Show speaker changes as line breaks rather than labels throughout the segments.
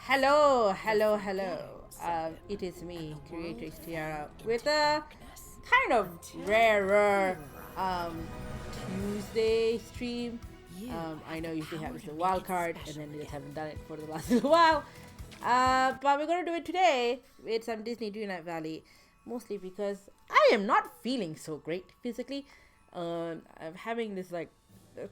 Hello. It is me, Creatrix Tiara, with a kind of rarer Tuesday stream. I know usually happens the Wildcard, and then we just haven't done it for the last little while. But we're gonna do it today with some Disney Dreamlight Valley, mostly because I am not feeling so great physically. I'm having this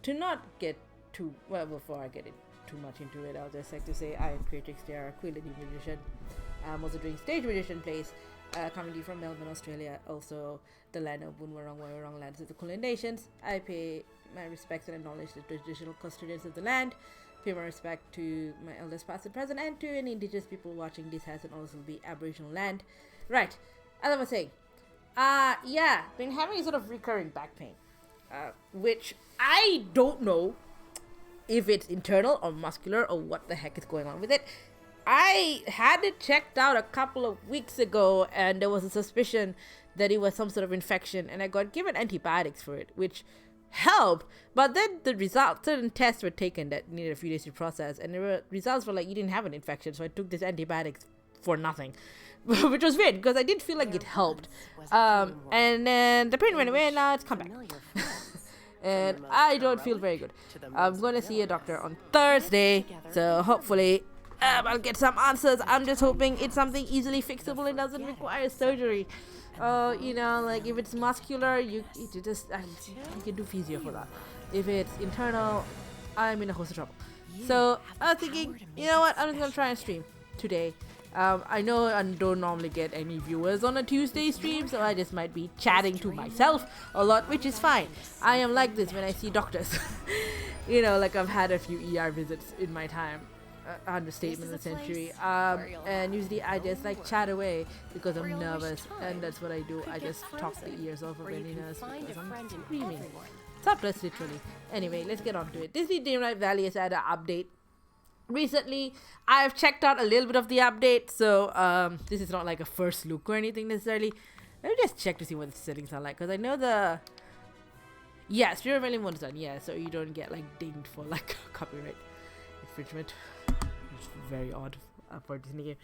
to not get too well before I get it too much into it. I'll just like to say I am Creatrix Tiara, quilly magician. I'm also doing stage magician plays, coming to you from Melbourne, Australia. Also, the land of Wurrung lands of the Kulin Nations. I pay my respects and acknowledge the traditional custodians of the land. Pay my respect to my elders past and present, and to any indigenous people watching. This has and also be Aboriginal land. Right, as I was saying, been having a sort of recurring back pain, which I don't know if it's internal or muscular or what the heck is going on with it. I had it checked out a couple of weeks ago, and there was a suspicion that it was some sort of infection, and I got given antibiotics for it, which helped. But then certain tests were taken that needed a few days to process, and the results were like, you didn't have an infection, so I took this antibiotics for nothing. Which was weird, because I did feel like it helped. And then the pain went away, and now it's come back. And I don't feel very good. I'm going to see a doctor on Thursday, so hopefully I'll get some answers. I'm just hoping it's something easily fixable and doesn't require surgery. If it's muscular, you can do physio for that. If it's internal, I'm in a host of trouble. So I was thinking, you know what, I'm just going to try and stream today. I know I don't normally get any viewers on a Tuesday stream, so I just might be chatting to myself a lot, which is fine. I am like this when I see doctors. I've had a few ER visits in my time. Understatement of the century. And usually I just chat away because I'm nervous, and that's what I do. I just talk the ears off of any nurse because I'm screaming. Surplus, literally. Anyway, let's get on to it. Disney Dreamlight Valley has had an update recently. I've checked out a little bit of the update, so this is not like a first look or anything necessarily. Let me just check to see what the settings are like, because I know Spirit Valley one's done, so you don't get dinged for copyright infringement. It's very odd for a Disney game.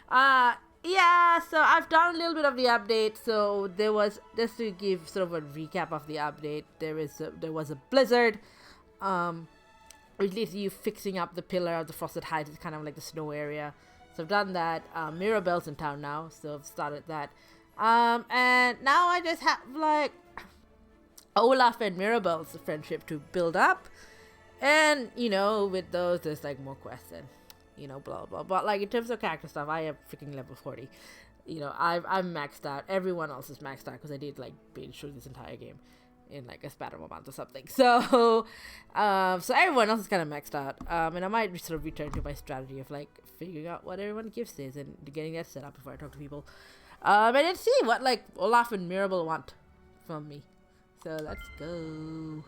So I've done a little bit of the update. So there was, just to give sort of a recap of the update, there was a blizzard, which leads to you fixing up the pillar of the Frosted Heights. It's kind of like the snow area. So I've done that. Mirabelle's in town now, so I've started that. And now I just have Olaf and Mirabelle's friendship to build up. And, with those, there's more quests and, blah, blah, blah. But in terms of character stuff, I am freaking level 40. I'm maxed out. Everyone else is maxed out because I did binge through this entire game in a span of a month or something. So everyone else is kind of maxed out. And I might sort of return to my strategy of figuring out what everyone gifts is and getting that set up before I talk to people. And then see what Olaf and Mirabelle want from me. So let's go.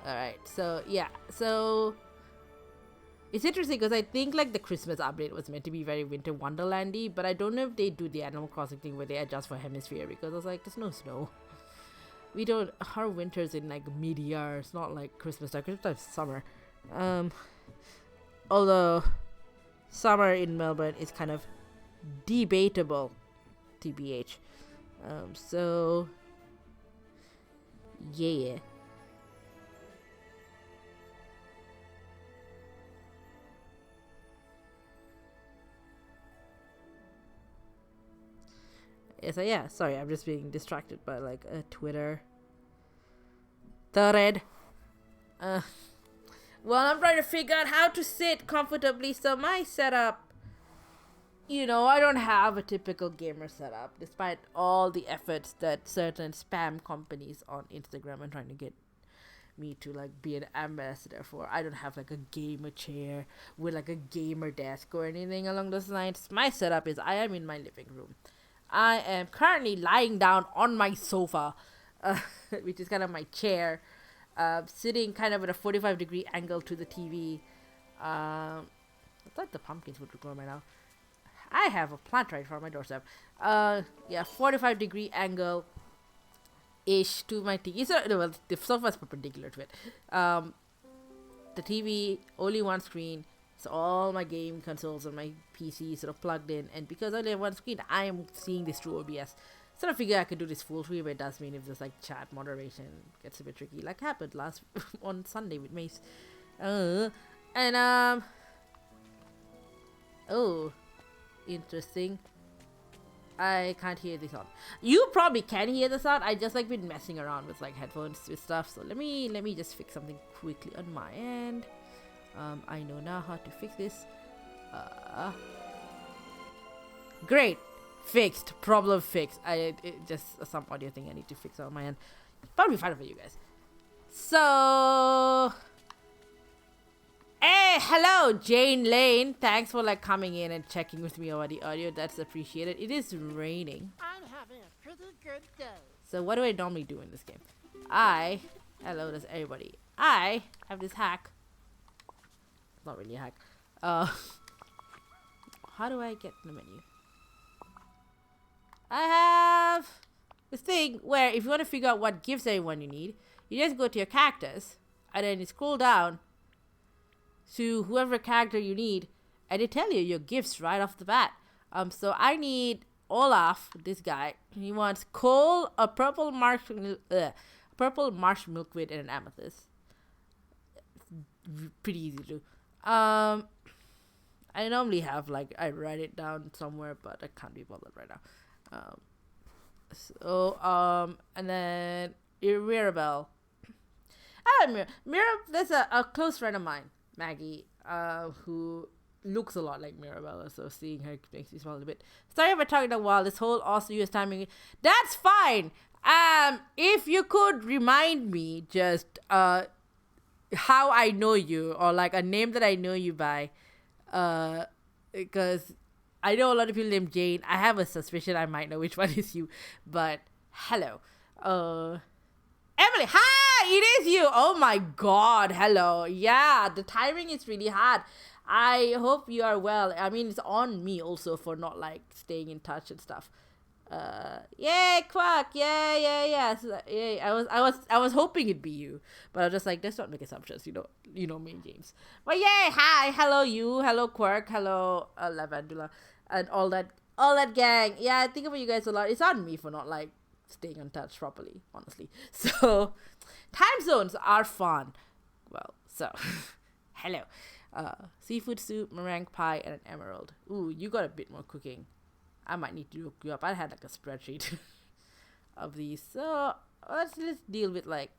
Alright, so it's interesting because I think the Christmas update was meant to be very winter wonderlandy, but I don't know if they do the Animal Crossing thing where they adjust for hemisphere, because I was there's no snow. Our winter's in mid-year. It's not like Christmas time. Christmas time's summer. Although summer in Melbourne is kind of debatable, TBH. So yeah. Sorry, I'm just being distracted by a Twitter thread. Well, I'm trying to figure out how to sit comfortably. So my setup, I don't have a typical gamer setup, despite all the efforts that certain spam companies on Instagram are trying to get me to be an ambassador for. I don't have a gamer chair with a gamer desk or anything along those lines. My setup is I am in my living room. I am currently lying down on my sofa, which is kind of my chair, sitting kind of at a 45-degree angle to the TV. I thought the pumpkins would grow by now. I have a plant right for my doorstep. Yeah, 45-degree angle ish to my TV. So well, the sofa's perpendicular to it. The TV, only one screen. So all my game consoles and my PC sort of plugged in, and because I only have one screen, I am seeing this through OBS. So I figure I could do this full screen, but it does mean if there's like chat moderation gets a bit tricky, like happened last on Sunday with Mace. Oh, interesting. I can't hear the sound. You probably can hear the sound. I just like been messing around with like headphones with stuff. So let me just fix something quickly on my end. I know now how to fix this. Great, fixed. Problem fixed. It just some audio thing I need to fix on my end. Probably fine for you guys. So. Hey, hello, Jane Lane. Thanks for like coming in and checking with me over the audio. That's appreciated. It is raining.
I'm having a pretty good day.
So what do I normally do in this game? Hello, there's everybody. I have this hack. Not really a hack. How do I get in the menu? I have this thing where if you want to figure out what gifts everyone you need, you just go to your characters and then you scroll down to whoever character you need, and they tell you your gifts right off the bat. So I need Olaf, this guy. He wants coal, a purple marsh milkweed, and an amethyst. Pretty easy to do. I normally have like I write it down somewhere, but I can't be bothered right now. And then Mirabelle. There's a close friend of mine, Maggie, who looks a lot like Mirabelle, so seeing her makes me smile a bit. Sorry if I'm talking a while. This whole awesome US timing. That's fine. If you could remind me just how I know you, or like a name that I know you by, because I know a lot of people named Jane. I have a suspicion I might know which one is you, but hello. Emily, hi, it is you. Oh my god, hello. Yeah, the timing is really hard. I hope you are well. I mean, it's on me also for not like staying in touch and stuff. Yay, Quack, yeah. So, yay. I was hoping it'd be you, but I was just like, let's not make assumptions, you know me and James. But yay, hi, hello you, hello Quirk, hello Lavandula, and all that gang. Yeah, I think about you guys a lot. It's on me for not like staying in touch properly, honestly. So, time zones are fun. Well, so, hello. Seafood soup, meringue pie, and an emerald. Ooh, you got a bit more cooking. I might need to look you up. I had like a spreadsheet of these. So, let's deal with like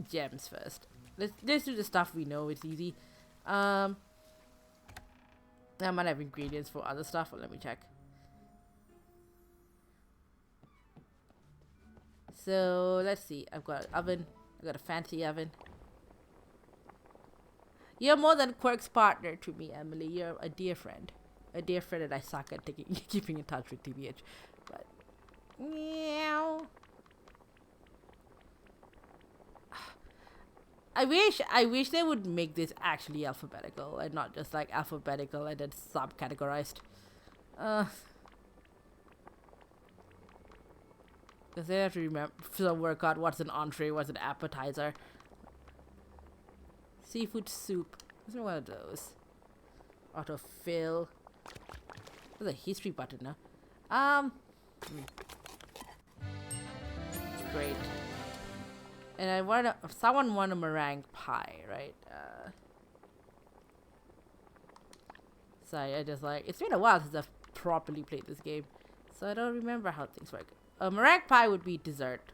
gems first. Let's do the stuff we know. It's easy. I might have ingredients for other stuff, but let me check. So let's see. I've got an oven. I've got a fancy oven. You're more than Quirk's partner to me, Emily. You're a dear friend. A dear friend that I suck at keeping in touch with, TBH. But meow. I wish they would make this actually alphabetical and not just like alphabetical and then subcategorized. Because they have to remember to work out what's an entree, what's an appetizer. Seafood soup. What's one of those? Autofill. There's a history button now. Great. And someone want a meringue pie, right? Sorry, I just like, it's been a while since I've properly played this game, so I don't remember how things work. A meringue pie would be dessert.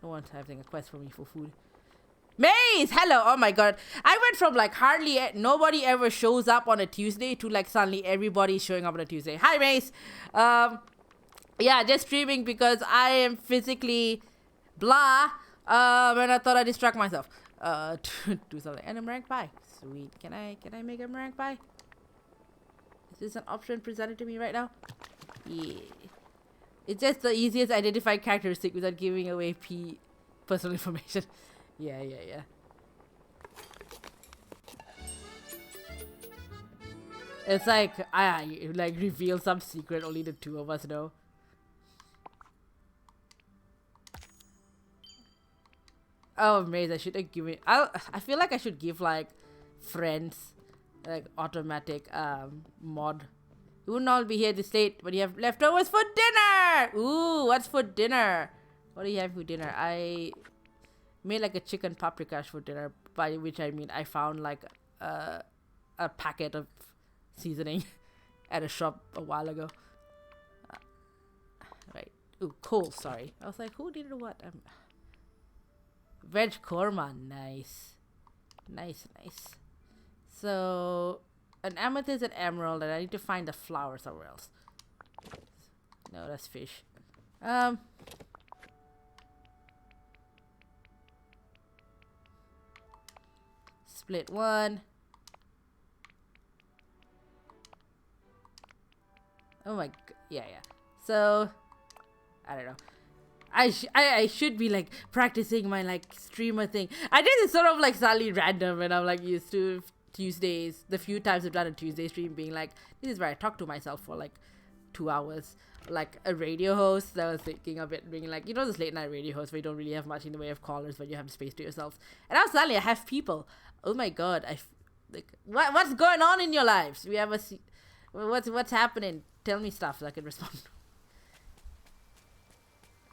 No one's having a quest for me for food. Maze, hello. Oh my god, I went from like hardly nobody ever shows up on a Tuesday to like suddenly everybody showing up on a Tuesday. Hi Maze. Yeah, just streaming because I am physically blah. And I thought I'd distract myself. To do something. And a meringue pie. Sweet. Can I make a meringue pie? Is this an option presented to me right now? Yeah. It's just the easiest identifying characteristic without giving away personal information. Yeah. It's like I like reveal some secret only the two of us know. Oh, Maze, I should have given. I feel like I should give like friends like automatic mod. You wouldn't all be here this late, but you have leftovers for dinner. Ooh, what's for dinner? What do you have for dinner? I made like a chicken paprikash for dinner, by which I mean I found like a packet of seasoning at a shop a while ago. Right. Ooh, coal. Sorry. I was like, who did what? Veg korma. Nice. Nice. So, an amethyst and emerald, and I need to find the flower somewhere else. No, that's fish. Split one. Oh my, yeah. So, I don't know. I should be like practicing my like streamer thing. I did it sort of like slightly random when I'm like used to Tuesdays. The few times I've done a Tuesday stream being like, this is where I talk to myself for like 2 hours. Like a radio host, I was thinking of it being like, you know, this late night radio host where you don't really have much in the way of callers, but you have space to yourselves. And now suddenly I have people. Oh my god, like what's going on in your lives? We have what's happening? Tell me stuff so I can respond.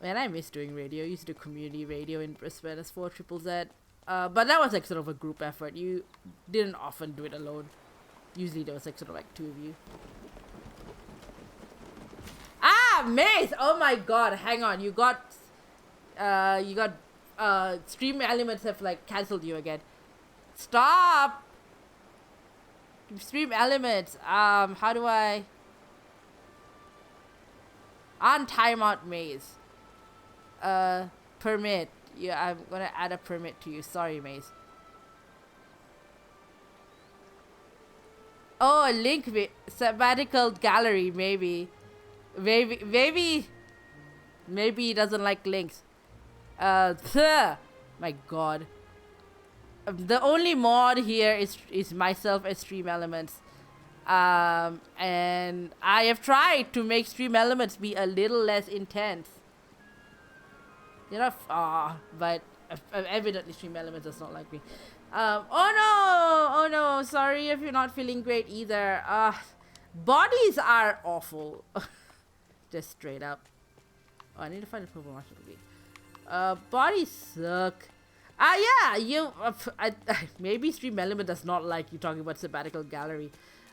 Man, I miss doing radio. I used to do community radio in Brisbane as 4ZZZ. But that was like sort of a group effort. You didn't often do it alone. Usually there was like sort of like 2 of you. Ah, Mace! Oh my god, hang on. You got Stream Elements have like cancelled you again. Stop! Stream Elements. How do I on timeout Maze? Permit. Yeah, I'm gonna add a permit to you. Sorry, Maze. Oh, a link sabbatical gallery, maybe he doesn't like links. My god. The only mod here is myself and Stream Elements. And I have tried to make Stream Elements be a little less intense. You know, but evidently Stream Elements does not like me. Oh no, sorry if you're not feeling great either. Bodies are awful. Just straight up. Oh, I need to find a purple mushroom. Bodies suck. Yeah, maybe Stream Element does not like you talking about sabbatical gallery.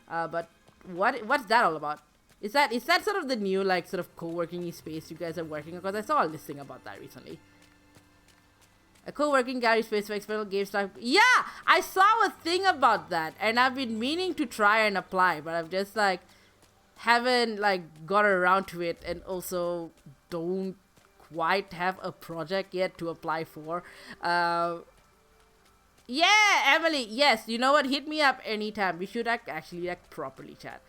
But what's that all about? Is that sort of the new like sort of co-working space you guys are working on? Because I saw a listing about that recently. A co-working gallery space for experimental game stuff. Yeah, I saw a thing about that, and I've been meaning to try and apply, but I've just like haven't like got around to it, and also don't quite have a project yet to apply for. Yeah, Emily. Yes, you know what? Hit me up anytime. We should actually like properly chat.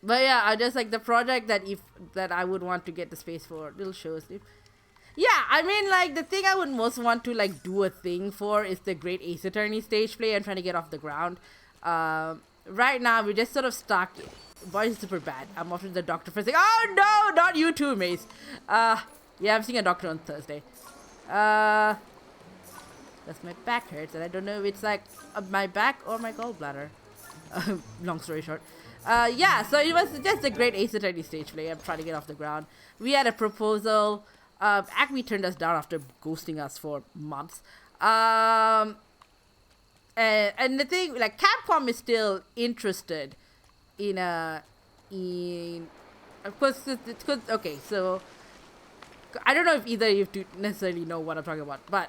But yeah, I just like the project that I would want to get the space for. Little shows. Yeah, I mean, like, the thing I would most want to, like, do a thing for is the Great Ace Attorney stage play and trying to get off the ground. Right now, we're just sort of stuck. Boy, it's super bad. I'm off to the doctor for saying, oh, no, not you too, Mace. Yeah, I'm seeing a doctor on Thursday. That's my back hurts, and I don't know if it's, like, my back or my gallbladder. Long story short. Yeah, so it was just the Great Ace Attorney stage play. I'm trying to get off the ground. We had a proposal. Acme turned us down after ghosting us for months. And the thing, like, Capcom is still interested in of course, okay, so I don't know if either of you two necessarily know what I'm talking about, but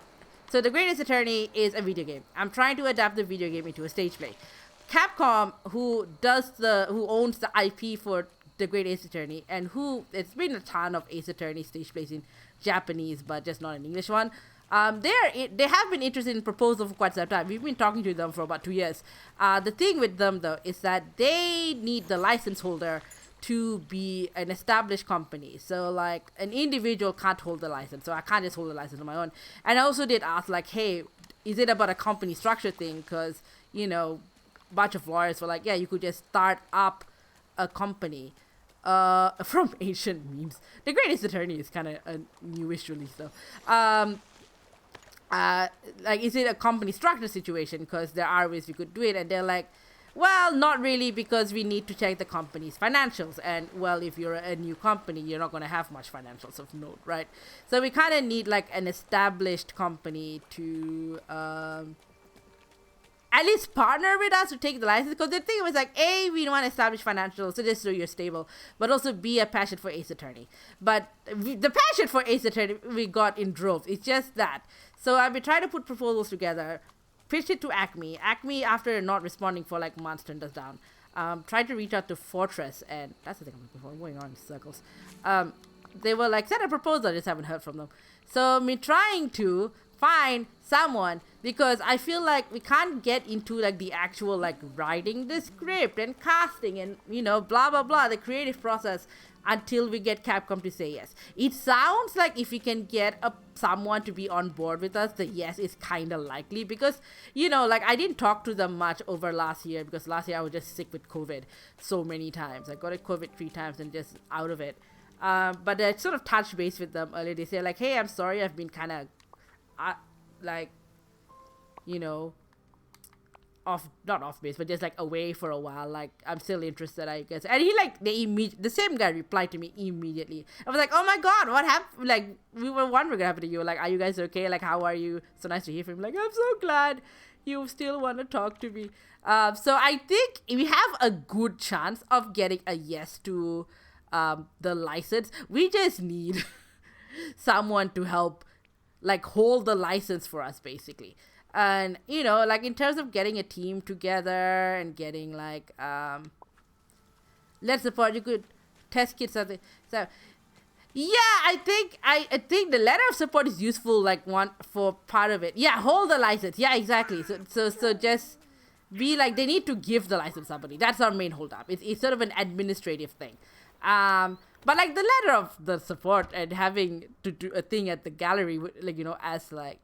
so the Greatest Attorney is a video game. I'm trying to adapt the video game into a stage play. Capcom, who owns the IP for the Great Ace Attorney, and it's been a ton of Ace Attorney stage plays in Japanese, but just not an English one. They have been interested in proposal for quite some time. We've been talking to them for about 2 years. The thing with them, though, is that they need the license holder to be an established company. So, like, an individual can't hold the license, so I can't just hold the license on my own. And I also did ask, like, hey, is it about a company structure thing? Because, you know, bunch of lawyers were like, yeah, you could just start up a company from ancient memes. The Greatest Attorney is kind of a newish release though. Like, is it a company structure situation? Because there are ways we could do it. And they're like, well, not really, because we need to check the company's financials. And, well, if you're a new company, you're not going to have much financials of note, right? So we kind of need, like, an established company to at least partner with us to take the license. Because the thing was, like, A, we want to establish financials, so just so you're stable. But also, B, a passion for Ace Attorney. But the passion for Ace Attorney we got in droves. It's just that. So I've been trying to put proposals together. Pitched it to Acme. Acme, after not responding for like months, turned us down. Tried to reach out to Fortress, and that's the thing I'm looking for. I'm going on in circles. They were like, send a proposal. I just haven't heard from them. So me trying to find someone, because I feel like we can't get into like the actual like writing the script and casting and, you know, blah blah blah, the creative process, until we get Capcom to say yes. It sounds like if we can get someone to be on board with us, the yes is kind of likely, because, you know, like, I didn't talk to them much over last year, because last year I was just sick with COVID so many times. I got a COVID 3 times and just out of it. But I sort of touched base with them earlier. They say like, hey, I'm sorry, I've been kind of like, you know, not off base, but just like away for a while. Like, I'm still interested, I guess. And he like, the same guy replied to me immediately. I was like, oh my god, what happened? Like, we were wondering what happened to you. Like, are you guys okay? Like, how are you? So nice to hear from him. Like, I'm so glad you still want to talk to me. So I think we have a good chance of getting a yes to the license. We just need someone to help like hold the license for us, basically. And, you know, like, in terms of getting a team together and getting, like, let's support, you could test kit something. So, yeah, I think the letter of support is useful, like, one for part of it. Yeah, hold the license. Yeah, exactly. So just be like, they need to give the license to somebody. That's our main holdup. It's sort of an administrative thing. But, like, the letter of the support and having to do a thing at the gallery, like, you know, as, like,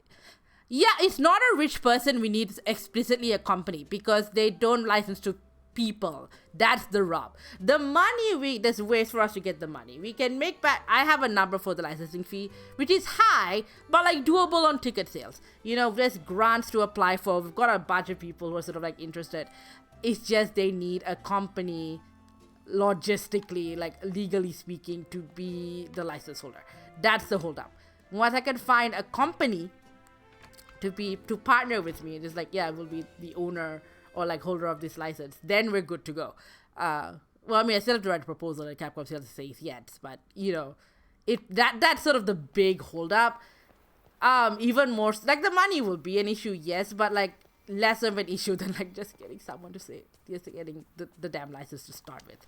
yeah, it's not a rich person we need explicitly a company, because they don't license to people. That's the rub. The money, there's ways for us to get the money. We can make back, I have a number for the licensing fee, which is high, but like doable on ticket sales. You know, there's grants to apply for. We've got a bunch of people who are sort of like interested. It's just they need a company, logistically, like legally speaking, to be the license holder. That's the holdup. Once I can find a company to partner with me, just like, yeah, we'll be the owner or like holder of this license, then we're good to go. Well, I mean, I still have to write a proposal and Capcom still says yes, but, you know, that's sort of the big holdup. Even more, like, the money will be an issue, yes, but like less of an issue than like just getting someone to say, just getting the damn license to start with.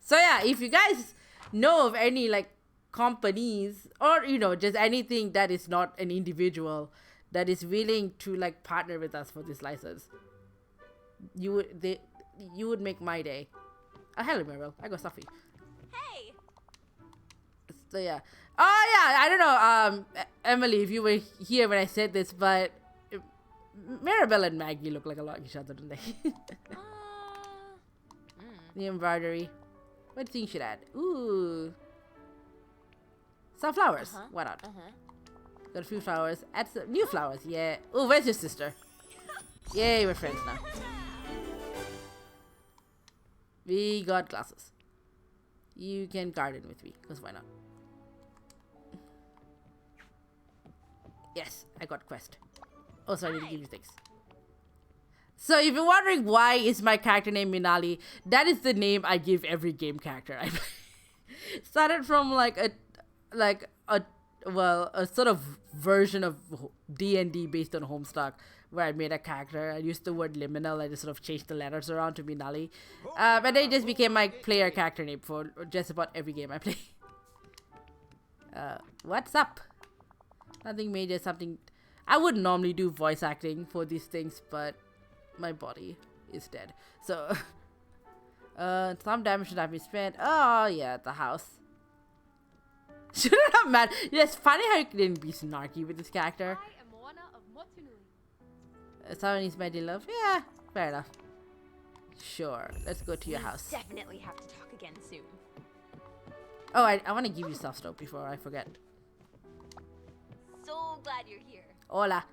So yeah, if you guys know of any like companies, or, you know, just anything that is not an individual that is willing to like partner with us for this license, you would make my day. Oh, hello, Meryl. I got Sophie.
Hey.
So yeah. Oh yeah. I don't know. Emily, if you were here when I said this, but Maribel and Maggie look like a lot of each other, don't they? The embroidery. What do you think you should add? Ooh. Some flowers. Why not? Got a few flowers. Add some new flowers. Yeah. Oh, where's your sister? Yay, we're friends now. We got glasses. You can garden with me, because why not? Yes, I got quest. Oh, sorry, I didn't give you things. So if you're wondering why is my character named Minali, that is the name I give every game character I play. Started from like a sort of version of D&D based on Homestuck, where I made a character. I used the word liminal. I just sort of changed the letters around to be Nali. And then it just became my player character name for just about every game I play. What's up? Nothing major, something... I would normally do voice acting for these things, but my body is dead. So, some damage should have been spent. Oh, yeah, the house. Shouldn't have mattered. Yeah, it's funny how you didn't be snarky with this character.
I am Moana of Motunui.
Someone is my dear love. Yeah, fair enough. Sure. Let's go to your house.
Definitely have to talk again soon.
Oh, I want to give you stuff though before I forget.
So glad you're here.
Hola.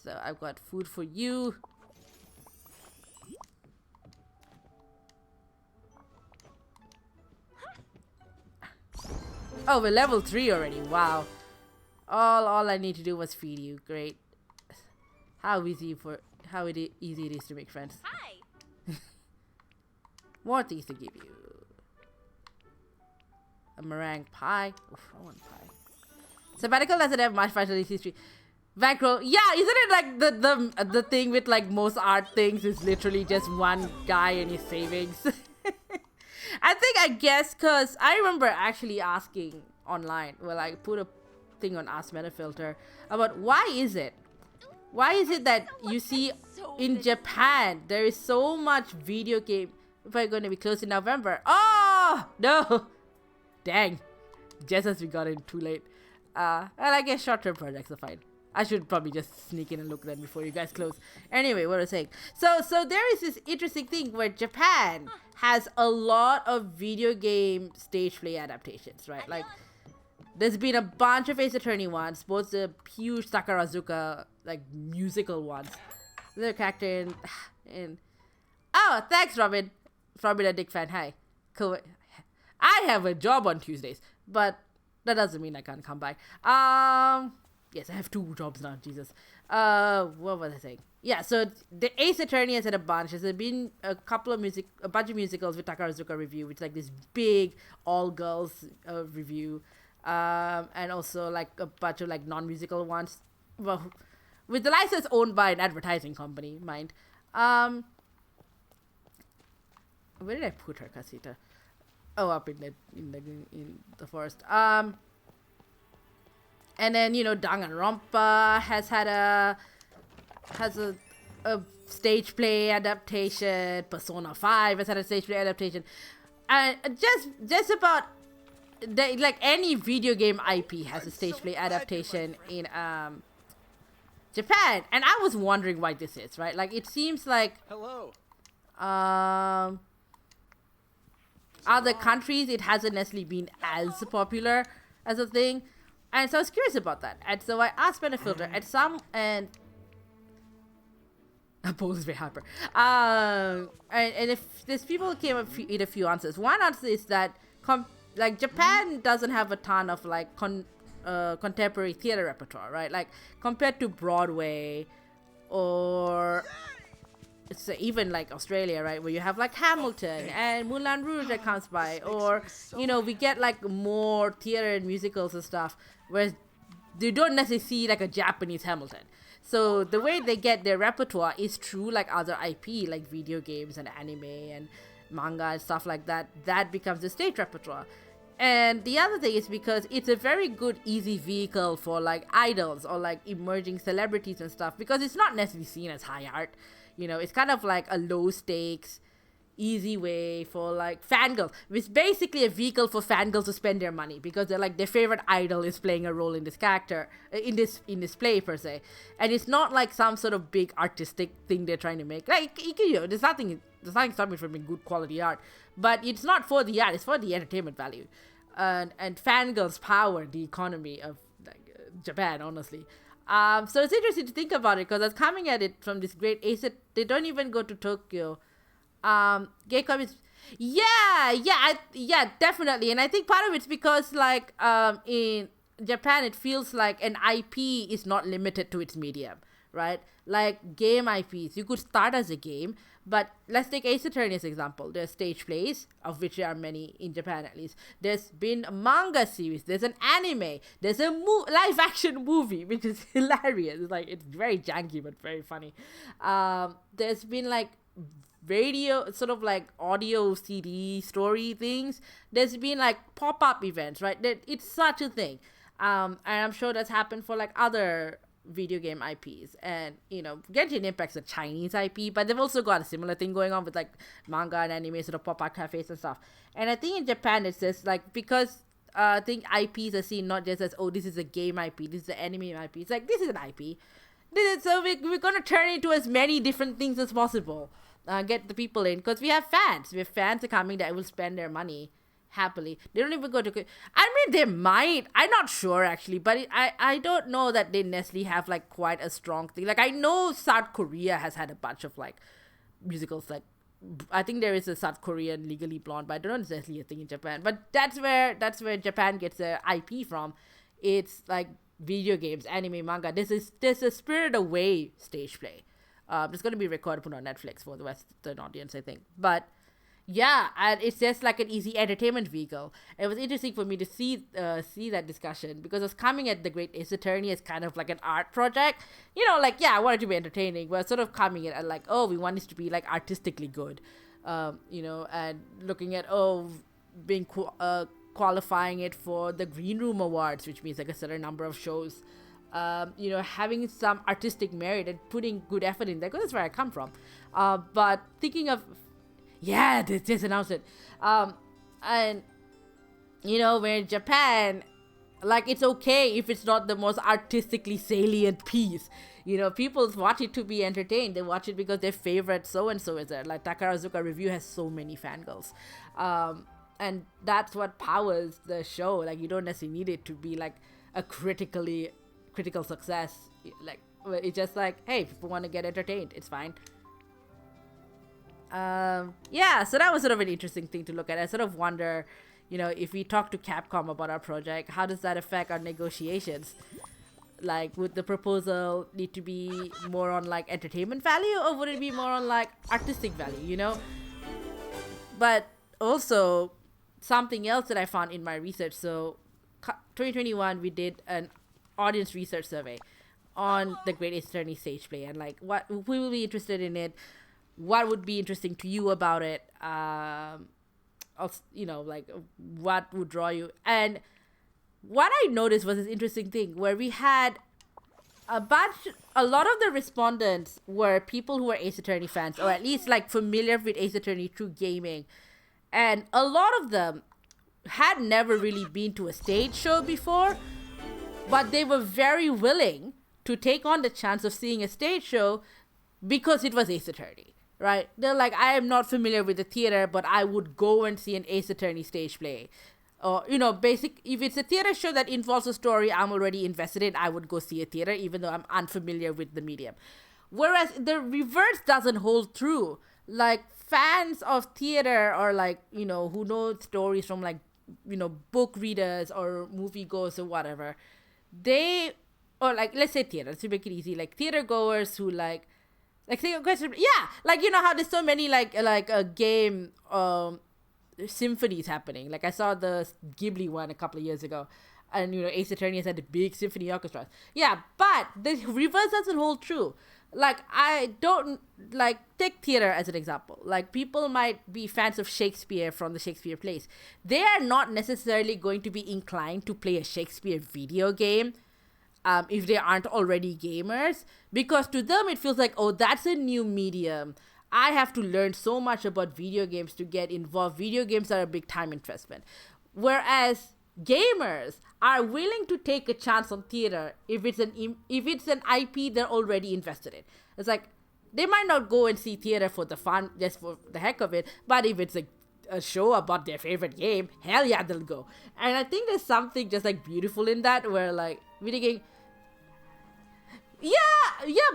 So I've got food for you. Oh, we're level 3 already. Wow. All I need to do was feed you. Great. How easy it is to make friends.
Hi.
More things to give you. A meringue pie. Oof, I want pie. Sabbatical doesn't have much financial history. Bankroll. Yeah, isn't it like the thing with like most art things is literally just one guy and his savings? I guess because I remember actually asking online, well, I put a thing on Ask Meta Filter about why is it that you see in Japan there is so much video game. If I'm going to be closed in November. Oh no, dang, just as we got in too late. Well, I guess short-term projects are fine. I should probably just sneak in and look then before you guys close. Anyway, what was I saying? So there is this interesting thing where Japan has a lot of video game stage play adaptations, right? Like, there's been a bunch of Ace Attorney ones, both the huge Sakurazuka, like, musical ones. The character in... Oh, thanks, Robin. Robin, a Dick fan. Hi. Cool. I have a job on Tuesdays, but that doesn't mean I can't come by. Yes, I have 2 jobs now, Jesus. What was I saying? Yeah, so the Ace Attorney has had a bunch. There's been a bunch of musicals with Takarazuka review, which is like this big all-girls review. And also like a bunch of like non-musical ones. Well, with the license owned by an advertising company, mind. Where did I put her, Casita? Oh, up in the forest. And then, you know, Danganronpa has a stage play adaptation. Persona 5 has had a stage play adaptation. And just about like any video game IP has a stage play adaptation in Japan. And I was wondering why this is, right? Like, it seems like other countries it hasn't necessarily been as popular as a thing. And so I was curious about that. And so I asked Benefilter and Paul is very hyper. And if these people came up with a few answers. One answer is that like Japan doesn't have a ton of like contemporary theater repertoire, right? Like compared to Broadway or it's even like Australia, right, where you have like Hamilton and Moulin Rouge that comes by, or you know, we get like more theater and musicals and stuff where you don't necessarily see like a Japanese Hamilton. So the way they get their repertoire is through like other IP, like video games and anime and manga and stuff like that. That becomes the stage repertoire. And the other thing is because it's a very good, easy vehicle for like idols or like emerging celebrities and stuff, because it's not necessarily seen as high art. You know, it's kind of like a low stakes, easy way for like fangirls. It's basically a vehicle for fangirls to spend their money because they're like their favorite idol is playing a role in this character, in this play per se. And it's not like some sort of big artistic thing they're trying to make. Like, you know, there's nothing stopping from being good quality art, but it's not for the art, it's for the entertainment value. And fangirls power the economy of like, Japan, honestly. So it's interesting to think about it because I was coming at it from this great ace. They don't even go to Tokyo. Gay comics. Yeah, definitely. And I think part of it's because like in Japan, it feels like an IP is not limited to its medium, right? Like game IPs, you could start as a game, but let's take Ace Attorney as an example. There's stage plays, of which there are many in Japan at least. There's been a manga series, there's an anime, there's a live action movie, which is hilarious. It's like, it's very janky but very funny. There's been like radio, sort of like audio CD story things. There's been like pop-up events, right? It's such a thing. And I'm sure that's happened for like other video game IPs. And you know, Genshin Impact's a Chinese IP, but they've also got a similar thing going on with like manga and anime, sort of pop-up cafes and stuff. And I think in Japan it's just like, because I think IPs are seen not just as, oh, this is a game IP, this is an anime IP. It's like, this is an IP. So we're going to turn into as many different things as possible. Get the people in, because we have fans. We have fans are coming that will spend their money happily. They don't even go to... I mean, they might. I'm not sure, actually. But I don't know that they necessarily have, like, quite a strong thing. Like, I know South Korea has had a bunch of, like, musicals. Like, I think there is a South Korean Legally Blonde, but I don't know necessarily a thing in Japan. But that's where Japan gets their IP from. It's, like, video games, anime, manga. There's a Spirited Away stage play. It's going to be recorded, put on Netflix for the Western audience, I think. But yeah, and it's just like an easy entertainment vehicle. It was interesting for me to see that discussion, because it was coming at the Great Ace Attorney as kind of like an art project. You know, like, yeah, I want it to be entertaining, but sort of coming at like, oh, we want this to be like artistically good, you know, and looking at, being qualifying it for the Green Room Awards, which means like a certain number of shows. You know, having some artistic merit and putting good effort in there, because that's where I come from. But thinking of, yeah, they just announced it. And, you know, we're in Japan, like, it's okay if it's not the most artistically salient piece. You know, people watch it to be entertained. They watch it because their favorite so-and-so is there. Like, Takarazuka Review has so many fangirls. And that's what powers the show. Like, you don't necessarily need it to be, like, a critical success. Like, it's just like, hey, people want to get entertained, it's fine. Yeah, so that was sort of an interesting thing to look at. I sort of wonder, you know, if we talk to Capcom about our project, how does that affect our negotiations? Like, would the proposal need to be more on like entertainment value, or would it be more on like artistic value, you know? But also something else that I found in my research, so 2021 we did an audience research survey on the Great Ace Attorney stage play, and like who will be interested in it, what would be interesting to you about it, you know, like what would draw you. And what I noticed was this interesting thing where we had a lot of the respondents were people who were Ace Attorney fans, or at least like familiar with Ace Attorney through gaming, and a lot of them had never really been to a stage show before, but they were very willing to take on the chance of seeing a stage show because it was Ace Attorney, right? They're like, I am not familiar with the theater, but I would go and see an Ace Attorney stage play. Or, you know, if it's a theater show that involves a story I'm already invested in, I would go see a theater, even though I'm unfamiliar with the medium. Whereas the reverse doesn't hold true. Like, fans of theater, or like, you know, who know stories from like, you know, book readers or moviegoers or whatever, or like, let's say theater, to make it easy, like theater goers who like theater goers, yeah, like, you know how there's so many like a game symphonies happening. Like, I saw the Ghibli one a couple of years ago, and, you know, Ace Attorney has had a big symphony orchestra. Yeah, but the reverse doesn't hold true. Like, I don't, like, take theater as an example. Like, people might be fans of Shakespeare from the Shakespeare plays. They are not necessarily going to be inclined to play a Shakespeare video game if they aren't already gamers, because to them it feels like, oh, that's a new medium. I have to learn so much about video games to get involved. Video games are a big time investment. Whereas gamers are willing to take a chance on theater if it's an IP they're already invested in. It's like, they might not go and see theater for the fun, just for the heck of it, but if it's a show about their favorite game, hell yeah, they'll go. And I think there's something just like beautiful in that, where like video game, yeah,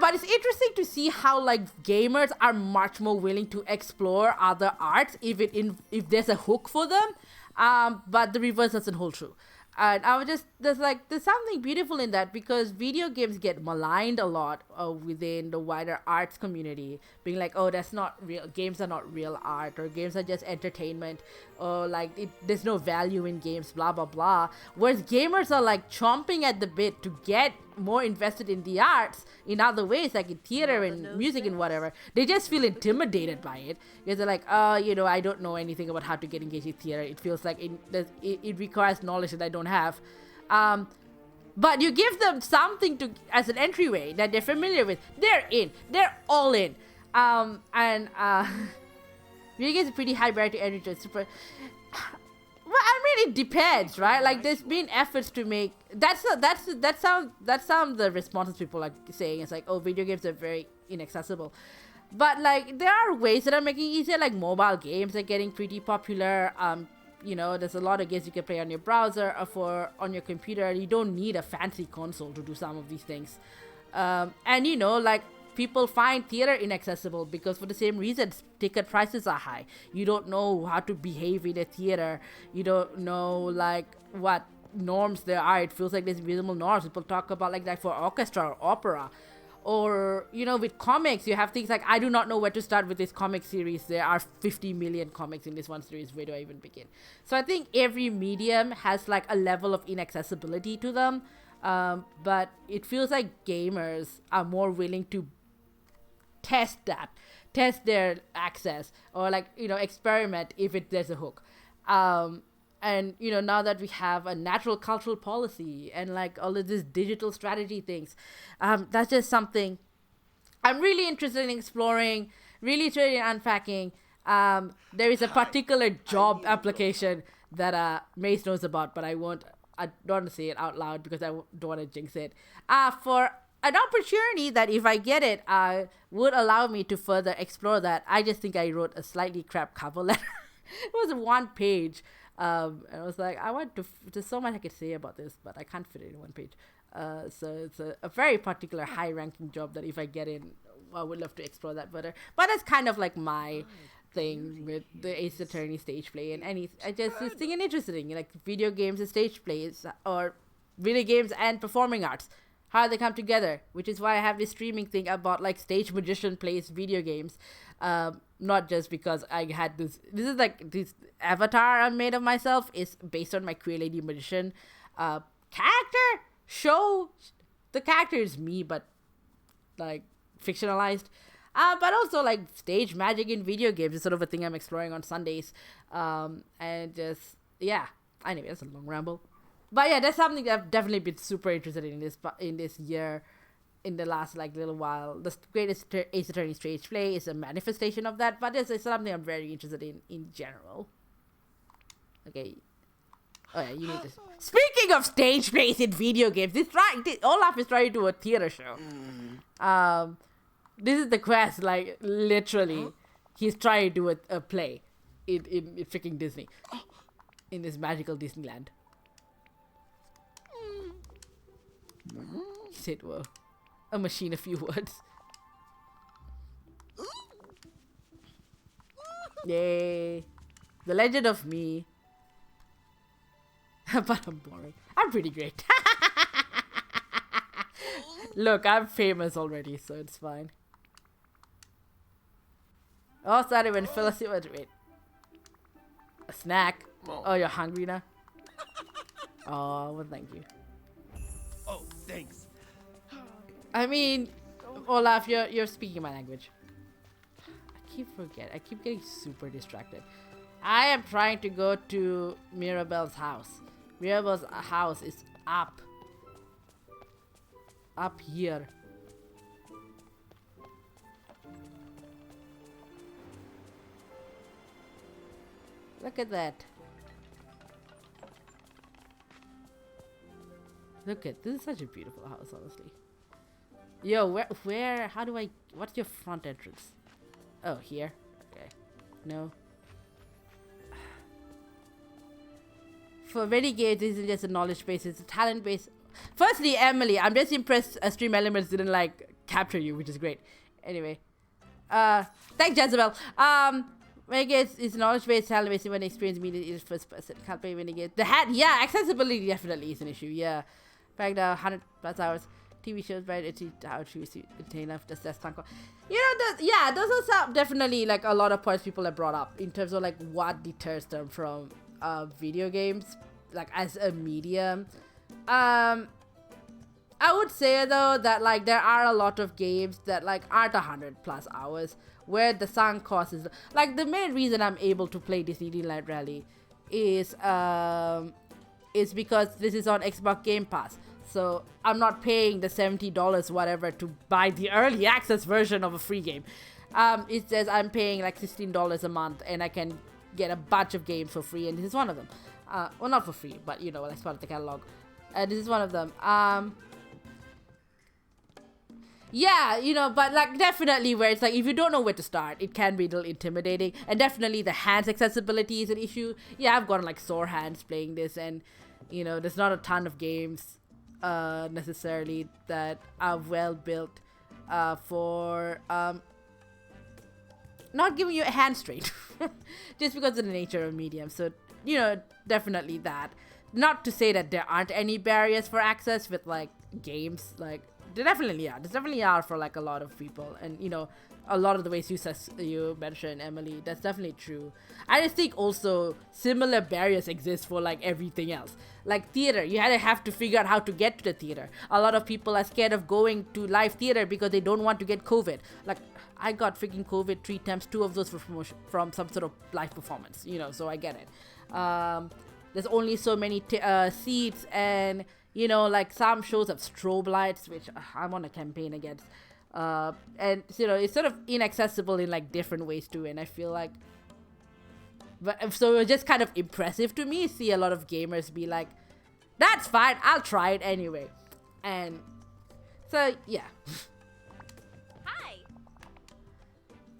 but it's interesting to see how like gamers are much more willing to explore other arts if there's a hook for them. But the reverse doesn't hold true. And I was just, there's something beautiful in that, because video games get maligned a lot within the wider arts community, being like, oh, that's not real, games are not real art, or games are just entertainment, or like there's no value in games, blah blah blah. Whereas gamers are like chomping at the bit to get more invested in the arts in other ways, like in theater and music and whatever. They just feel intimidated by it, because they're like, you know, I don't know anything about how to get engaged in theater. It feels like it requires knowledge that I don't have. But you give them something as an entryway that they're familiar with, they're in. They're all in. Video games are pretty high barrier to entry. Well, I mean, it depends, right? Like there's been efforts to make that sounds the responses people are saying. It's like, oh, video games are very inaccessible. But like there are ways that are making it easier, like mobile games are getting pretty popular. You know, there's a lot of games you can play on your browser or on your computer. You don't need a fancy console to do some of these things. And you know, like people find theater inaccessible because for the same reasons, ticket prices are high. You don't know how to behave in a theater. You don't know like what norms there are. It feels like there's invisible norms. People talk about like that for orchestra or opera. Or, you know, with comics, you have things like, I do not know where to start with this comic series. There are 50 million comics in this one series. Where do I even begin? So I think every medium has like a level of inaccessibility to them. But it feels like gamers are more willing to test their access, or like, you know, experiment if there's a hook. And, you know, now that we have a natural cultural policy and like all of this digital strategy things, that's just something I'm really interested in exploring, really interested in unpacking. There is a particular job application that Mace knows about, but I don't want to say it out loud because I don't want to jinx it. For an opportunity that if I get it, would allow me to further explore that. I just think I wrote a slightly crap cover letter. It was 1 page. And I was like, there's so much I could say about this, but I can't fit it in 1 page. So it's a very particular high-ranking job that if I get in, I would love to explore that further. But that's kind of like my thing with the Ace Attorney stage play, and I just think it's interesting, like video games and stage plays, or video games and performing arts, how they come together, which is why I have this streaming thing about like stage magician plays video games. Not just because I had this is like this avatar I made of myself is based on my Queer Lady Magician character show. The character is me, but like fictionalized. But also like stage magic in video games is sort of a thing I'm exploring on Sundays. And just, yeah. Anyway, that's a long ramble. But yeah, that's something that I've definitely been super interested in this year. In the last like little while, the greatest Ace Attorney stage play is a manifestation of that, but it's something I'm very interested in general. Okay. Oh yeah, you need this. Speaking of stage plays in video games, Olaf is trying to do a theater show. This is the quest, like literally, he's trying to do a play in freaking Disney, in this magical Disneyland. He said, "Whoa." A machine, a few words. Yay. The Legend of Me. But I'm boring. I'm pretty great. Look, I'm famous already, so it's fine. Oh, sorry, when fell asleep. Wait. A snack. Oh, you're hungry now? Oh, well, thank you.
Oh, thanks.
I mean, Olaf, you're speaking my language. I keep getting super distracted. I am trying to go to Mirabelle's house. Mirabelle's house is up here. Look at that. This is such a beautiful house, honestly. Yo, where, how do I, what's your front entrance? Oh, here? Okay. No. For Renegade, this isn't just a knowledge base, it's a talent base. Firstly, Emily, I'm just impressed Stream Elements didn't, like, capture you, which is great. Anyway. Thanks, Jezebel. Renegade is knowledge base, talent base, when experience media is first person. Can't play Renegade. The hat, yeah, accessibility definitely is an issue, yeah. In fact, 100+ hours. TV shows, right? It's how to attain enough. That's you know, those are definitely like a lot of points people have brought up in terms of like what deters them from video games, like as a medium. I would say though that like there are a lot of games that like aren't 100+ hours where the sunk cost is like the main reason I'm able to play Disney Dreamlight Valley is because this is on Xbox Game Pass. So I'm not paying the $70 whatever to buy the early access version of a free game. It says I'm paying like $16 a month and I can get a bunch of games for free, and this is one of them. Well, not for free, but as part of the catalog. This is one of them. Yeah, but like definitely where it's like if you don't know where to start, it can be a little intimidating. And definitely the hands accessibility is an issue. Yeah, I've gotten like sore hands playing this, and there's not a ton of games necessarily that are well built for not giving you a hand strain just because of the nature of medium. So definitely that. Not to say that there aren't any barriers for access with like games, like there definitely are for like a lot of people, and a lot of the ways you mentioned, Emily, that's definitely true. I just think also similar barriers exist for like everything else. Like theater, you have to figure out how to get to the theater. A lot of people are scared of going to live theater because they don't want to get COVID. Like I got freaking COVID 3 times, 2 of those for promotion from some sort of live performance, so I get it. There's only so many seats, and like some shows have strobe lights, which I'm on a campaign against. And it's sort of inaccessible in like different ways too, and I feel like so it's just kind of impressive to me see a lot of gamers be like, that's fine, I'll try it anyway. And so yeah.
Hi.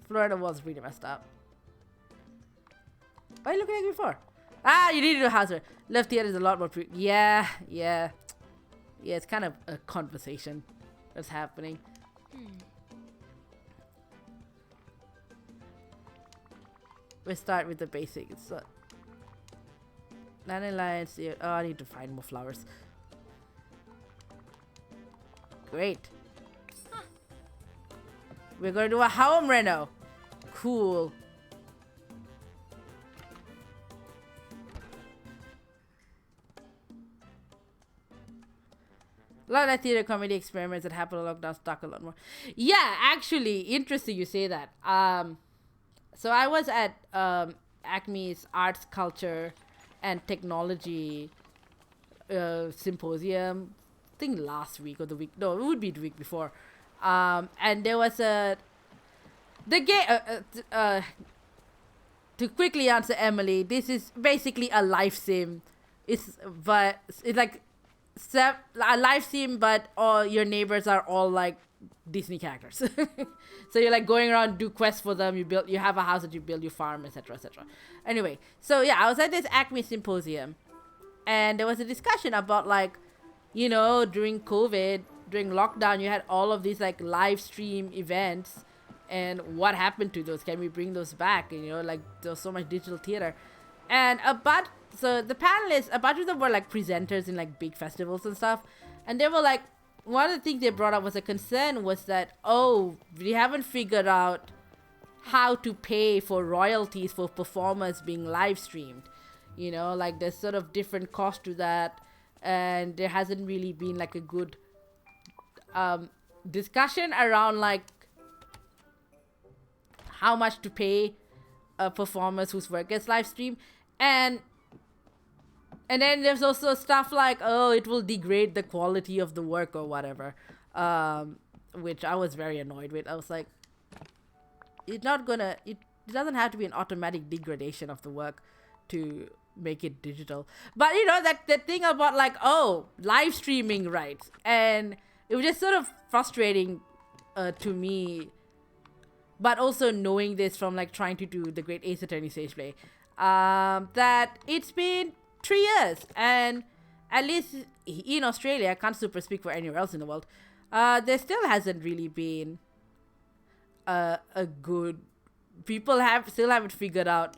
Florida was really messed up. What are you looking at me for? You need to do housework. Left theater is a lot more yeah, it's kind of a conversation that's happening. We'll start with the basics. Dandelions. Oh, I need to find more flowers. Great. Huh. We're gonna do a home reno. Cool. A lot of theater comedy experiments that happen in lockdown stuck a lot more. Yeah, actually, interesting you say that. So I was at Acme's Arts, Culture, and Technology Symposium, I think last week or the week. No, it would be the week before. And there was to quickly answer Emily, this is basically a life sim. It's like a live sim, but all your neighbors are all like Disney characters. So you're like going around, do quests for them, you have a house that you build, you farm, etc. Anyway, so yeah, I was at this Acme Symposium, and there was a discussion about like during COVID, during lockdown, you had all of these like live stream events, and what happened to those? Can we bring those back? Like there's so much digital theater. And so the panelists, a bunch of them were like presenters in like big festivals and stuff. And they were like, one of the things they brought up was a concern was that, we haven't figured out how to pay for royalties for performers being live streamed. Like there's sort of different cost to that. And there hasn't really been like a good discussion around like how much to pay performers whose work gets live streamed. And then there's also stuff like, it will degrade the quality of the work or whatever, which I was very annoyed with. I was like, it doesn't have to be an automatic degradation of the work to make it digital. But that thing about like, live streaming rights, and it was just sort of frustrating to me, but also knowing this from like trying to do the Great Ace Attorney stage play, that it's been 3 years, and at least in Australia, I can't super speak for anywhere else in the world, there still hasn't really been a good, people still haven't figured out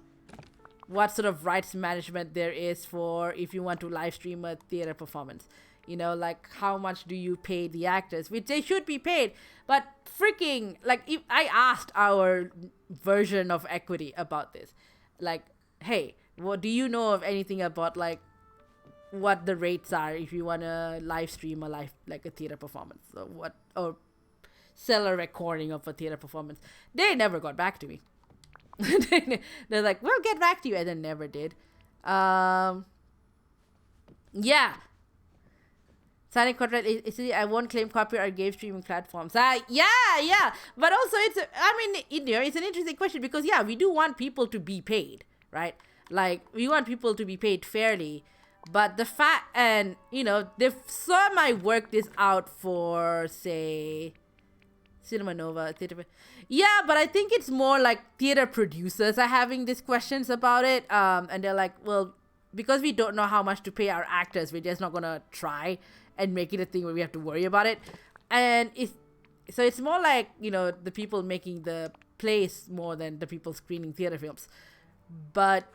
what sort of rights management there is for if you want to live stream a theater performance. Like how much do you pay the actors, which they should be paid, but freaking like, if I asked our version of equity about this, like, hey, what do you know of anything about like what the rates are if you want to live stream a theater performance, or sell a recording of a theater performance? They never got back to me. They're like, we'll get back to you, and then never did. Yeah. Signing contract is I won't claim copyright on game streaming platforms. Yeah. But also it's an interesting question, because we do want people to be paid, right? Like, we want people to be paid fairly. But the fact, and, you know, they've semi worked this out for, say, Cinema Nova, theater. Yeah, but I think it's more like theater producers are having these questions about it. And they're like, well, because we don't know how much to pay our actors, we're just not going to try and make it a thing where we have to worry about it. And so it's more like, you know, the people making the plays more than the people screening theater films. But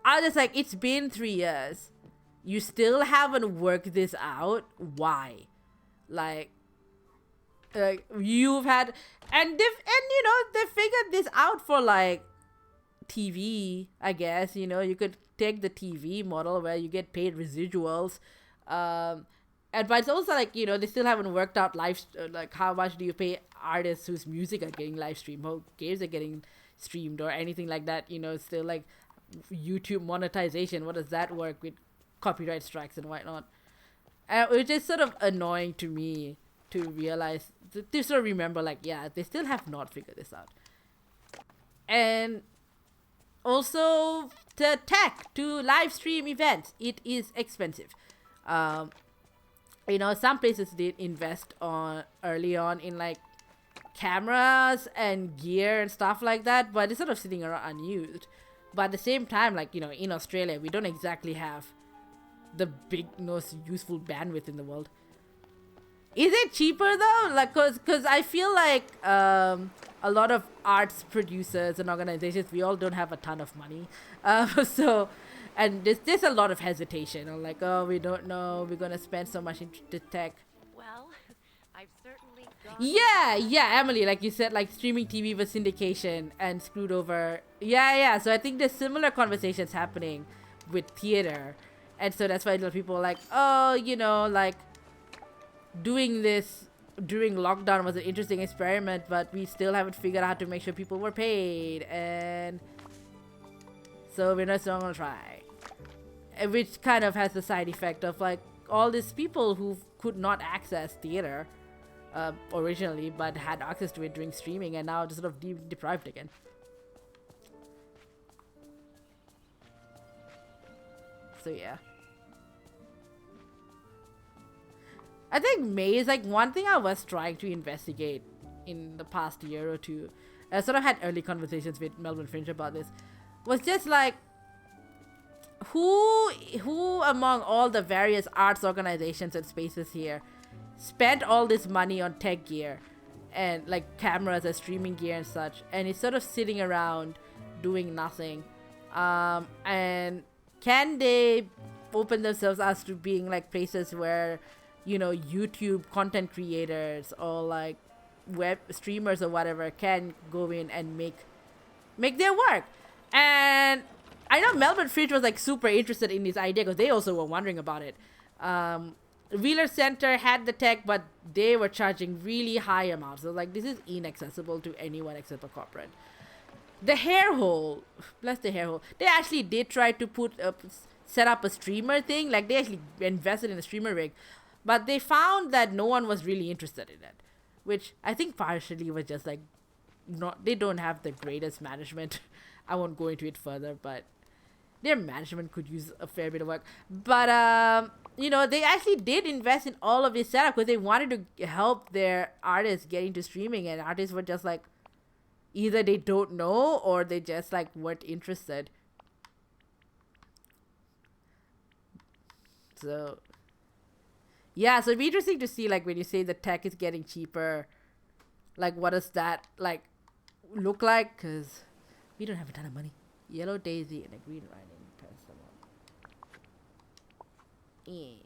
I was like, it's been 3 years. You still haven't worked this out. Why? Like you've had, and you know, they figured this out for like TV, I guess. You know, you could take the TV model where you get paid residuals. And but it's also like, you know, they still haven't worked out like how much do you pay artists whose music are getting live streamed, how games are getting streamed or anything like that. You know, it's still like YouTube monetization. What does that work with copyright strikes and whatnot? Which is sort of annoying to me to realize, to sort of remember, like, yeah, they still have not figured this out. And also the tech to live stream events, it is expensive. You know, some places did invest early on in like cameras and gear and stuff like that, but it's sort of sitting around unused. But at the same time, like, you know, in Australia, we don't exactly have the big, most useful bandwidth in the world. Is it cheaper though? Like, cause I feel like a lot of arts producers and organizations, we all don't have a ton of money. So, and there's a lot of hesitation. I'm like, oh, we don't know, we're gonna spend so much into tech.
Well, I've certainly gone.
Yeah, Emily, like you said, like streaming TV was syndication and screwed over. Yeah. So I think there's similar conversations happening with theater. And so that's why a lot of people are like, oh, you know, like doing this during lockdown was an interesting experiment, but we still haven't figured out how to make sure people were paid. And so we're not going to try. Which kind of has the side effect of like all these people who could not access theater originally, but had access to it during streaming and now just sort of deprived again. So yeah. I think May is like one thing I was trying to investigate in the past year or two. I sort of had early conversations with Melbourne Fringe about this. Was just like, who among all the various arts organizations and spaces here spent all this money on tech gear and like cameras and streaming gear and such, and it's sort of sitting around doing nothing? And can they open themselves as to being like places where, you know, YouTube content creators or like web streamers or whatever can go in and make their work? And I know Melbourne Fringe was like super interested in this idea because they also were wondering about it. Wheeler Center had the tech, but they were charging really high amounts. So like, this is inaccessible to anyone except a corporate. The Hair Hole, bless the Hair Hole, they actually did try to set up a streamer thing. Like, they actually invested in a streamer rig, but they found that no one was really interested in it, which I think partially was just like, they don't have the greatest management. I won't go into it further, but their management could use a fair bit of work. But you know, they actually did invest in all of this setup because they wanted to help their artists get into streaming, and artists were just like, either they don't know or they just like weren't interested. So yeah, so it'd be interesting to see, like, when you say the tech is getting cheaper, like, what does that like look like? Because we don't have a ton of money. Yellow Daisy and a green riding. Press them on.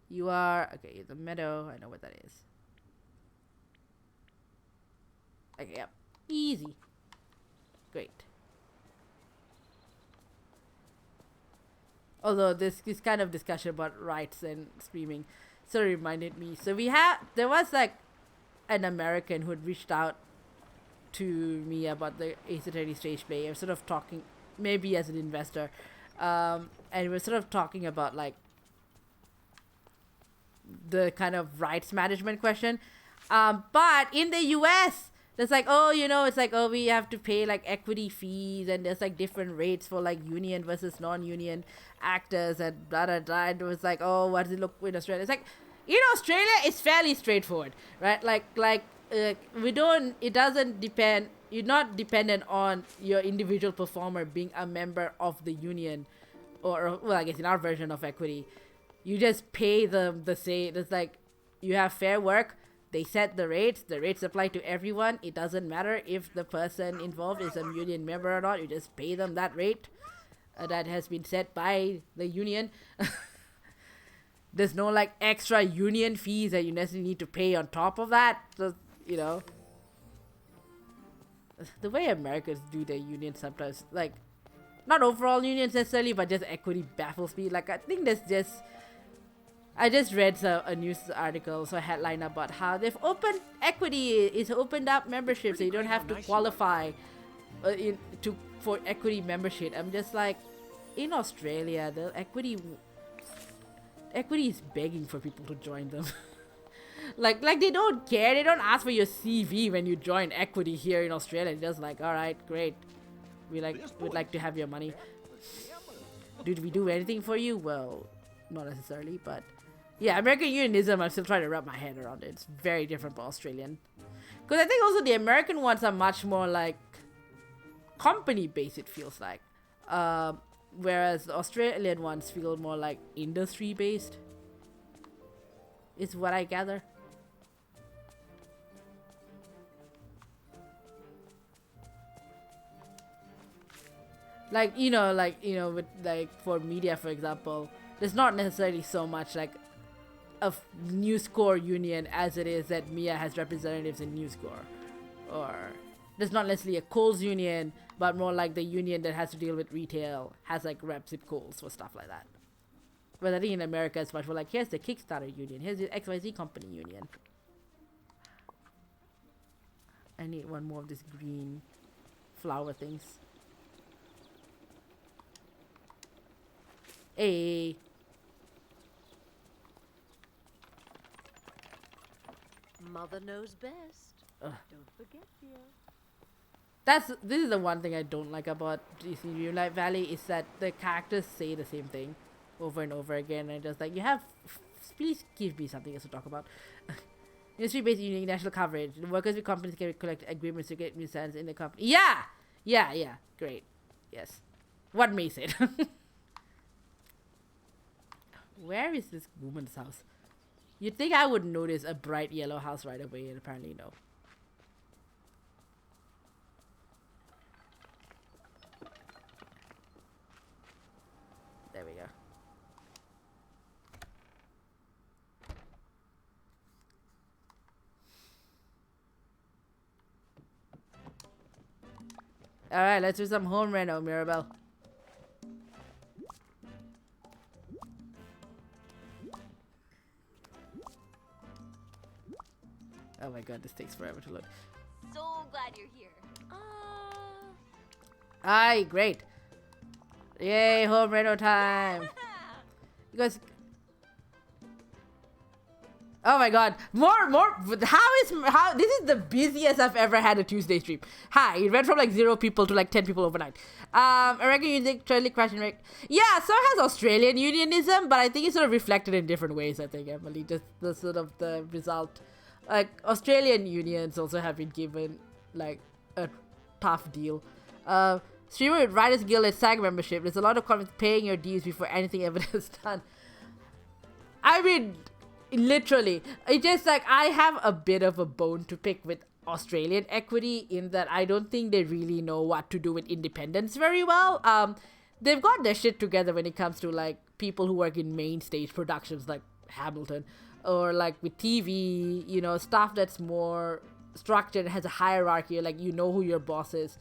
You are okay. The meadow. I know what that is. Okay, yep. Easy. Great. Although this kind of discussion about rights and streaming sort of reminded me. So there was like an American who had reached out to me about the Ace stage play. I was sort of talking, maybe as an investor, and we were sort of talking about like the kind of rights management question. But in the US, it's like, oh, it's like, oh, we have to pay like equity fees, and there's like different rates for like union versus non-union actors and blah blah blah. And it was like, oh, what does it look in Australia? It's like, in Australia, it's fairly straightforward, right? It doesn't depend. You're not dependent on your individual performer being a member of the union, or well, I guess in our version of equity, you just pay them the same. It's like you have fair work. They set the rates. The rates apply to everyone. It doesn't matter if the person involved is a union member or not. You just pay them that rate that has been set by the union. There's no like extra union fees that you necessarily need to pay on top of that. So, the way Americans do their unions sometimes, like, not overall unions necessarily, but just equity baffles me. Like, I think I just read a news article, so a headline about how they've opened up membership, so you don't have to qualify for equity membership. I'm just like, in Australia, the equity is begging for people to join them. like they don't care. They don't ask for your CV when you join equity here in Australia. They're just like, all right, great. We'd like to have your money. Did we do anything for you? Well, not necessarily, but yeah, American unionism, I'm still trying to wrap my head around it. It's very different from Australian. Because I think also the American ones are much more like company-based, it feels like. Whereas the Australian ones feel more like industry-based. Is what I gather. With like for media, for example, there's not necessarily so much like a News Corp union as it is that Mia has representatives in News Corp, or there's not necessarily a Coles union, but more like the union that has to deal with retail has like reps at Coles or stuff like that. But I think in America it's much more like, here's the Kickstarter union, here's the XYZ company union. I need one more of this green flower things. Hey.
Mother knows best. Don't forget, dear.
This is the one thing I don't like about Disney Dreamlight Valley, is that the characters say the same thing over and over again, and just like, please give me something else to talk about. Industry-based union national coverage. The workers with companies can collect agreements to get new standards in the company. Yeah. Great. Yes. What May said. Where is this woman's house? You'd think I would notice a bright yellow house right away, and apparently no. There we go. Alright, let's do some home reno, Mirabelle. Oh my god, this takes forever to load.
So glad you're here.
Aye, great. Yay, home reno time. Because oh my god, more. How this is the busiest I've ever had a Tuesday stream. Hi, it went from like 0 people to like 10 people overnight. American Union totally crashing rate. Yeah, so has Australian unionism, but I think it's sort of reflected in different ways. I think, Emily, just the sort of the result. Like Australian unions also have been given like a tough deal. Streamer with Writers Guild and SAG membership. There's a lot of comments paying your dues before anything ever is done. I mean, literally, it's just like I have a bit of a bone to pick with Australian equity in that I don't think they really know what to do with independence very well. They've got their shit together when it comes to like people who work in main stage productions like Hamilton, or like with TV, stuff that's more structured, has a hierarchy, like who your boss is.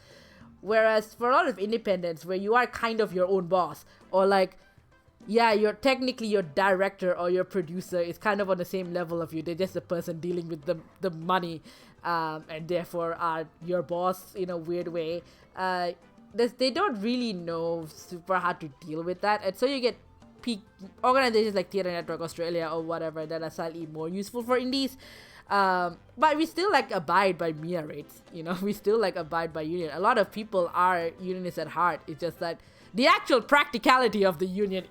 Whereas for a lot of independents where you are kind of your own boss, or like, yeah, you're technically your director or your producer is kind of on the same level of you. They're just the person dealing with the money, and therefore are your boss in a weird way. They don't really know super how to deal with that, and so you get organizations like Theatre Network Australia or whatever that are slightly more useful for indies. But we still like abide by MIA rates, you know, we still like abide by union. A lot of people are unionists at heart. It's just that the actual practicality of the union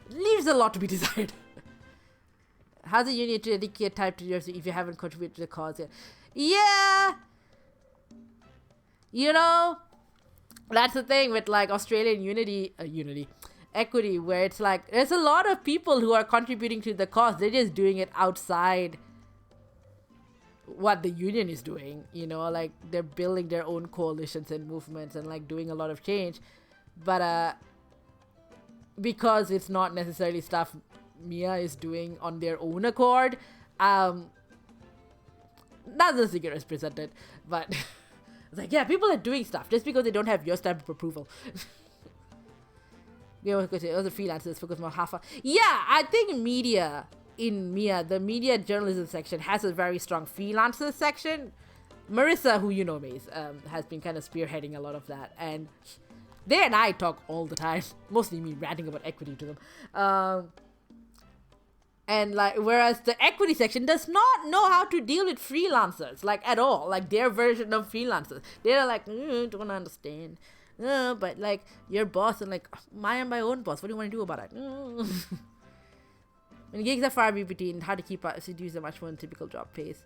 leaves a lot to be desired. How's a union to dedicate time to yours if you haven't contributed to the cause yet? Yeah, you know, that's the thing with like Australian equity, where it's like there's a lot of people who are contributing to the cause. They're just doing it outside what the union is doing, you know, like they're building their own coalitions and movements and like doing a lot of change, but because it's not necessarily stuff MIA is doing on their own accord, that's the figure is presented. But it's like, yeah, people are doing stuff just because they don't have your stamp of approval. Yeah, because other freelancers focus more yeah, I think media in MIA, the media journalism section has a very strong freelancers section. Marissa, who you know, Maze, has been kind of spearheading a lot of that, and they and I talk all the time, mostly me ranting about equity to them. And like, whereas the equity section does not know how to deal with freelancers, like at all, like their version of freelancers. They're like, don't understand. But like your boss, and like, I am my own boss. What do you want to do about it? When gigs are far between, hard to keep up, seduce a much more than typical job pays.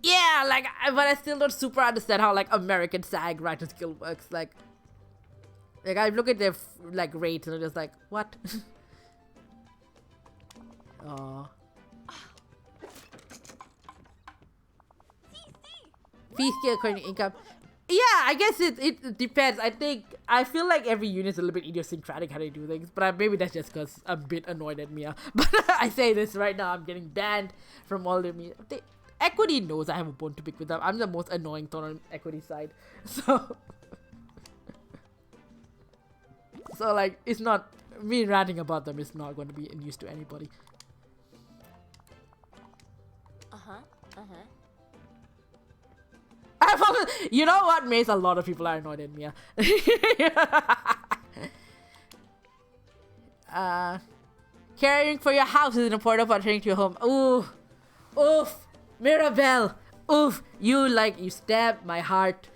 Yeah, like, but I still don't super understand how like American SAG Writers Guild works. Like I look at their like rates and I'm just like, what? Oh. Fee scale according to income. Yeah, I guess it depends. I feel like every unit is a little bit idiosyncratic how they do things, but maybe that's just because I'm a bit annoyed at MIA. But I say this right now, I'm getting banned from all the MIA. Equity knows I have a bone to pick with them. I'm the most annoying thorn on equity side. So like, it's not, me ranting about them is not going to be in use to anybody. You know what, Mace? A lot of people are annoyed at MIA. Caring for your house is important for returning to your home. Ooh, oof, Mirabelle, oof. You stabbed my heart.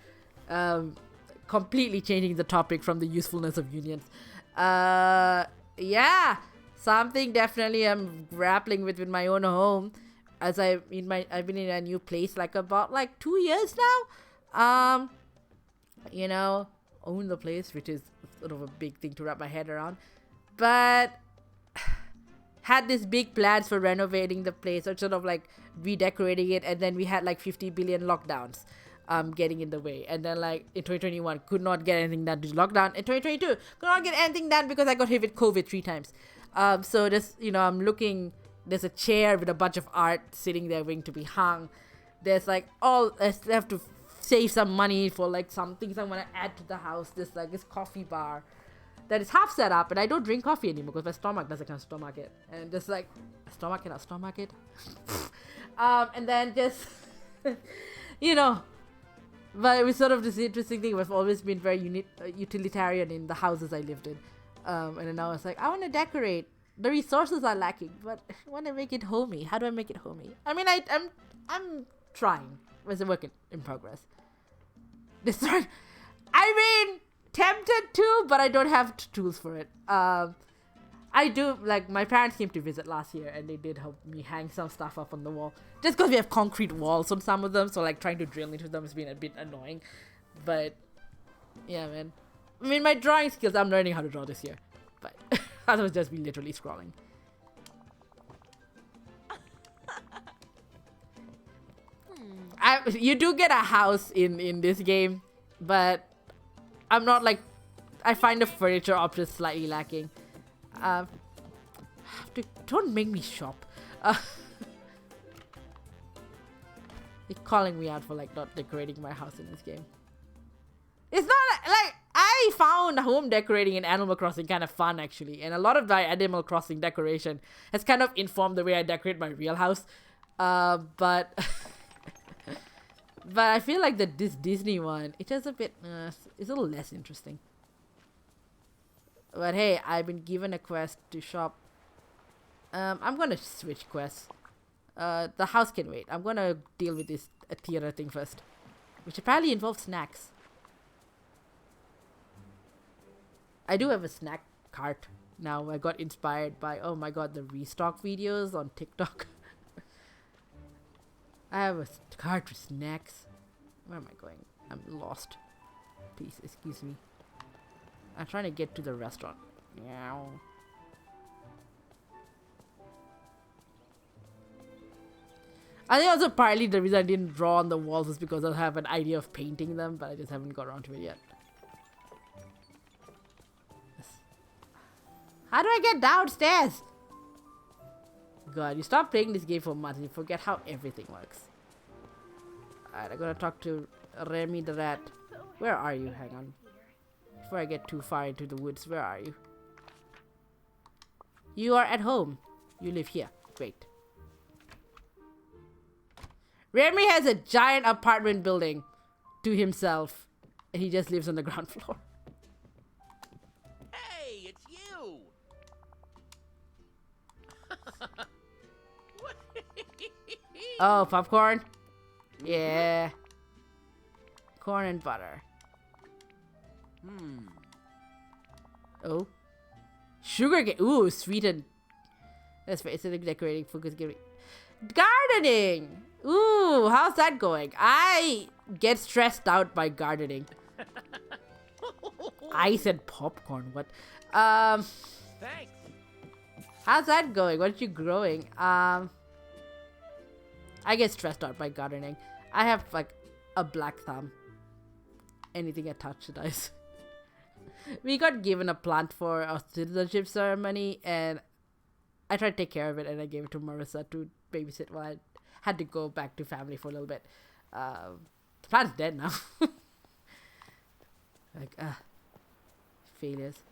Completely changing the topic from the usefulness of unions. Yeah, something definitely I'm grappling with my own home. As I've been in a new place like about 2 years now. You know, own the place, which is sort of a big thing to wrap my head around. But had this big plans for renovating the place, or sort of like redecorating it, and then we had 50 billion lockdowns getting in the way. And then in 2021 could not get anything done due to lockdown. In 2022 could not get anything done because I got hit with COVID 3 times. So this, I'm looking. There's a chair with a bunch of art sitting there waiting to be hung. There's I have to save some money for some things I want to add to the house. This coffee bar that is half set up, and I don't drink coffee anymore because my stomach doesn't kind of stomach it. And just stomach cannot stomach it. And then just but it was sort of this interesting thing. I've always been very utilitarian in the houses I lived in. And then now it's I want to decorate. The resources are lacking, but I want to make it homey. How do I make it homey? I mean, I'm trying. It's a work in progress. Tempted to, but I don't have tools for it. I do, my parents came to visit last year, and they did help me hang some stuff up on the wall. Just because we have concrete walls on some of them, so trying to drill into them has been a bit annoying. But yeah, man. I mean, my drawing skills, I'm learning how to draw this year, but otherwise just be literally scrolling. You do get a house in this game, but I'm not I find the furniture options slightly lacking. Don't make me shop. You're calling me out for not decorating my house in this game. It's not I found home decorating in Animal Crossing kind of fun actually, and a lot of my Animal Crossing decoration has kind of informed the way I decorate my real house. But I feel this Disney one, it's just a bit, it's a little less interesting. But hey, I've been given a quest to shop. I'm gonna switch quests. The house can wait. I'm gonna deal with this theater thing first, which apparently involves snacks. I do have a snack cart now. I got inspired by, oh my god, the restock videos on TikTok. I have a cart with snacks. Where am I going? I'm lost. Please excuse me. I'm trying to get to the restaurant. Meow. I think also partly the reason I didn't draw on the walls is because I have an idea of painting them, but I just haven't got around to it yet. Yes. How do I get downstairs? God, you stop playing this game for months and you forget how everything works. Alright, I'm gonna talk to Remy the rat. Where are you? Hang on. Before I get too far into the woods, where are you? You are at home. You live here. Great. Remy has a giant apartment building to himself, and he just lives on the ground floor.
Hey, it's you! What?
Oh, popcorn? Yeah. Corn and butter. Oh. Sugar cane. Ooh, sweetened. That's right. It's decorating, focus giving. Gardening! Ooh, how's that going? I get stressed out by gardening. I said popcorn. What?
Thanks.
How's that going? What are you growing? I get stressed out by gardening. I have like a black thumb. Anything I touch dies. We got given a plant for our citizenship ceremony, and I tried to take care of it, and I gave it to Marissa to babysit while I had to go back to family for a little bit. The plant's dead now. Failures.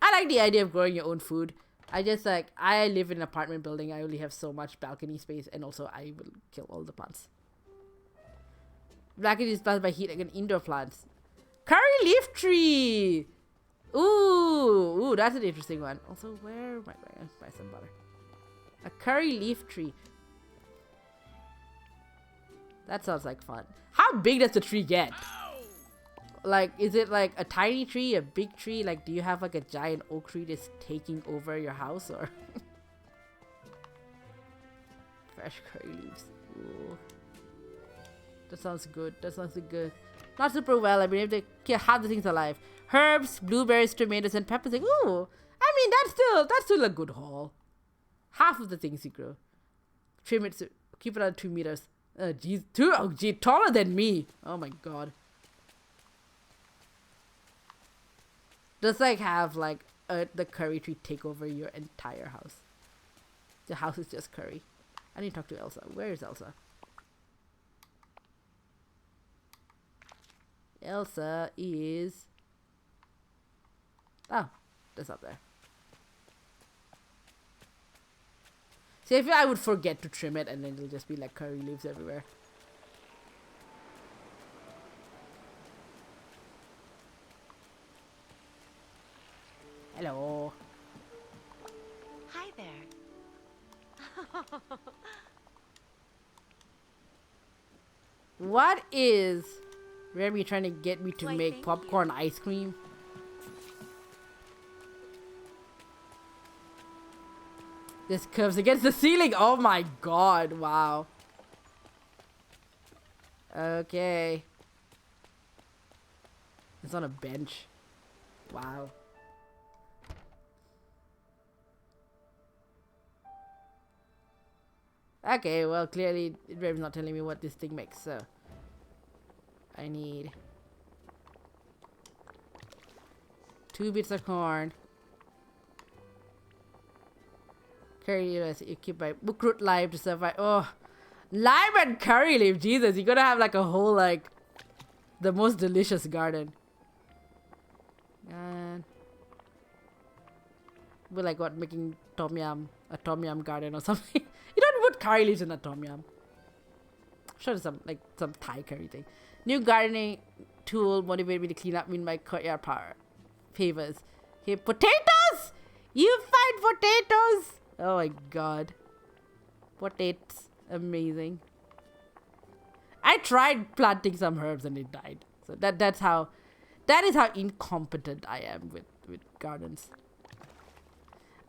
I like the idea of growing your own food. I live in an apartment building. I only have so much balcony space, and also I will kill all the plants. Balcony is planted by heat like an indoor plants. Curry leaf tree! Ooh, that's an interesting one. Also, where am I going to buy some butter? A curry leaf tree. That sounds like fun. How big does the tree get? Like, is it like a tiny tree, a big tree? Like, do you have like a giant oak tree that's taking over your house, or? Fresh curry leaves. Ooh. That sounds good. That sounds good. Not super well. I mean, if they kill half the things alive. Herbs, blueberries, tomatoes, and peppers. Like, ooh. I mean, that's still a good haul. Half of the things you grow. Trim it. Keep it at 2 meters. Geez, taller than me. Oh my god. Does like have like the curry tree take over your entire house? The house is just curry. I need to talk to Elsa. Where is Elsa? Elsa is... Oh, that's up there. See, I feel I would forget to trim it and then it'll just be like curry leaves everywhere. Hello.
Hi there.
What is Remy trying to get me to
Why,
make
thank
popcorn ice cream? This curves against the ceiling. Oh my god. Wow. Okay. It's on a bench. Wow. Okay, well, clearly Raven's not telling me what this thing makes, so I need 2 bits of corn. Curry leaves, you keep my bookroot live to survive. Oh, lime and curry leaf, Jesus, you're gonna have like a whole like the most delicious garden. And we're like what, making a tom yum garden or something. You don't put curry leaves in a tom yum. I'm sure there's some Thai curry thing. New gardening tool motivated me to clean up in my courtyard power. Favors. Hey, potatoes! You find potatoes! Oh my god. Potatoes. Amazing. I tried planting some herbs and it died. So that is how incompetent I am with gardens.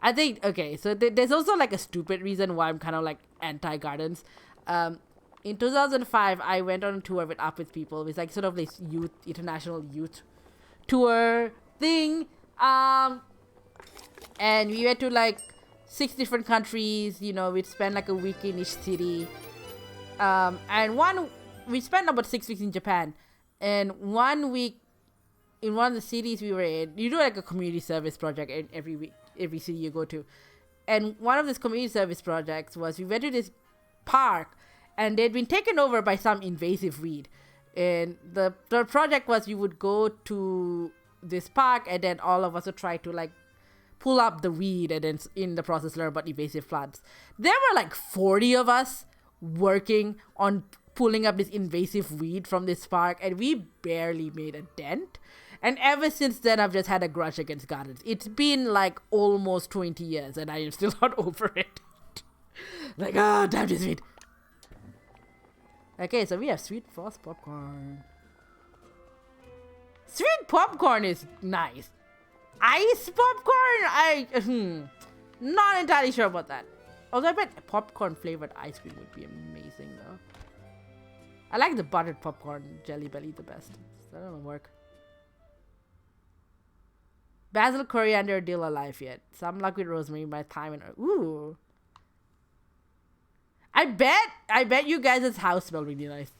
I think, okay, so there's also like a stupid reason why I'm kind of like anti-gardens. In 2005, I went on a tour with Up With People. It's like sort of this international youth tour thing. And we went to like 6 different countries. You know, we'd spend like a week in each city. And we spent about 6 weeks in Japan. And 1 week in one of the cities we were in, you do like a community service project in every city you go to. And one of these community service projects was we went to this park and they'd been taken over by some invasive weed. And the project was you would go to this park and then all of us would try to like pull up the weed and then in the process learn about invasive plants. There were like 40 of us working on pulling up this invasive weed from this park and we barely made a dent. And ever since then, I've just had a grudge against gardens. It's been like almost 20 years and I am still not over it. Like, oh, damn this weed. Okay, so we have sweet frost popcorn. Sweet popcorn is nice. Ice popcorn? Not entirely sure about that. Although I bet popcorn flavored ice cream would be amazing though. I like the buttered popcorn Jelly Belly the best. So that doesn't work. Basil, coriander, dill alive yet. Some luck with rosemary, my thyme and ooh. I bet you guys' house smell really nice.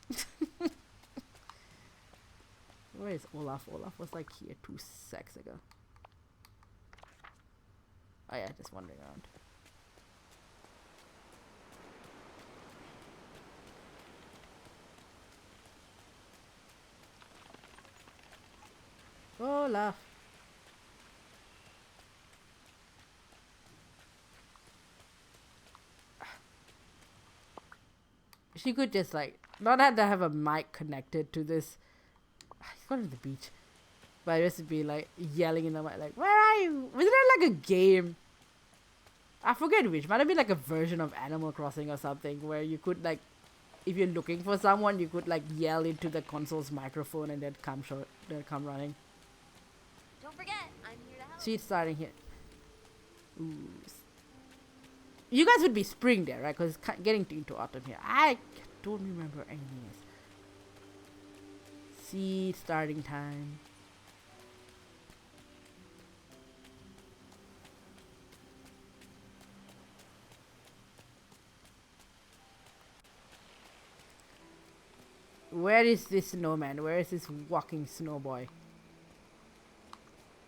Where is Olaf? Olaf was like here 2 seconds ago. Oh yeah, just wandering around. Olaf. She could just like not have to have a mic connected to this. He's going to the beach, but just be like yelling in the mic, like, "Where are you?" Wasn't there like a game? I forget which. Might have been like a version of Animal Crossing or something where you could like, if you're looking for someone, you could like yell into the console's microphone and they'd come running.
Don't forget, I'm here to help.
She's starting here. Ooh. You guys would be spring there, right? Because it's getting into autumn here. I don't remember anything else. Seed starting time. Where is this snowman? Where is this walking snow boy?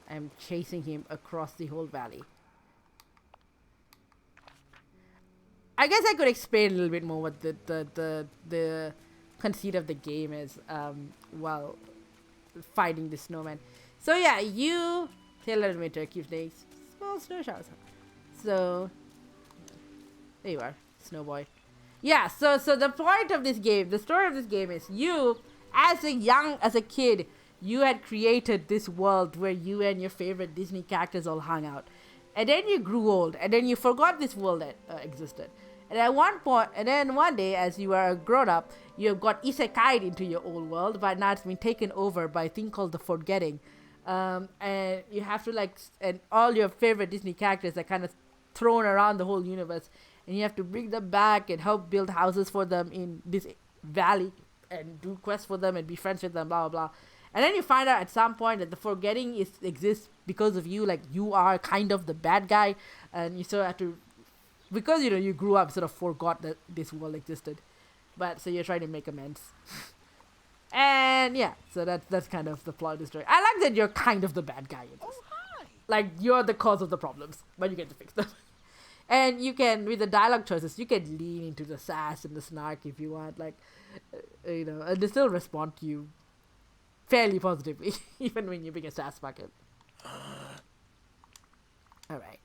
I'm chasing him across the whole valley. I guess I could explain a little bit more what the conceit of the game is while fighting the snowman. So yeah, you tailor winter keeps days small snow showers. So there you are, snow boy. Yeah, so the point of this game, the story of this game is you as a kid, you had created this world where you and your favorite Disney characters all hung out. And then you grew old, and then you forgot this world that existed. And at one point, and then one day, as you are a grown-up, you have got isekai'd into your old world, but now it's been taken over by a thing called the Forgetting. And you have to like, and all your favorite Disney characters are kind of thrown around the whole universe, and you have to bring them back and help build houses for them in this valley, and do quests for them and be friends with them, blah blah blah. And then you find out at some point that the Forgetting exists because of you. Like, you are kind of the bad guy. And you sort of have to... Because, you know, you grew up, sort of forgot that this world existed. But, so you're trying to make amends. And, yeah. So that's kind of the plot of the story. I like that you're kind of the bad guy in this.
Oh, hi.
Like, you're the cause of the problems. But you get to fix them. And you can, with the dialogue choices, you can lean into the sass and the snark if you want. Like, you know, and they still respond to you fairly positively, even when you're being a sass bucket. Alright.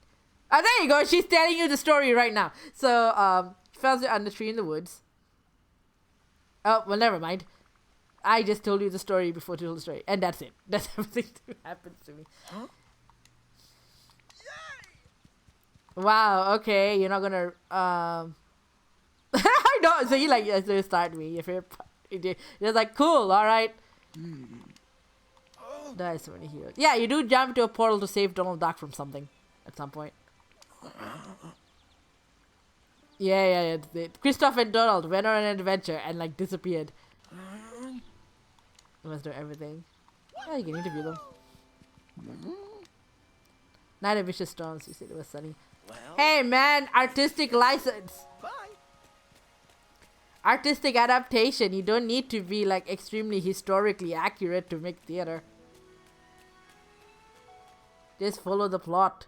Oh, there you go. She's telling you the story right now. So, found it under the tree in the woods. Oh, well, never mind. I just told you the story before you told the story. And that's it. That's everything that happens to me.
Huh?
Wow, okay, you're not gonna, I know, so you start me, if you're like, cool, alright. There's so many heroes. Yeah, you do jump to a portal to save Donald Duck from something, at some point. Yeah. Kristoff and Donald went on an adventure and, like, disappeared. You must know everything. Oh, you can interview them. Night of Vicious Storms, you said it was sunny.
Well,
Hey man, artistic license.
bye.
Artistic adaptation. You don't need to be like extremely historically accurate to make theater. Just follow the plot.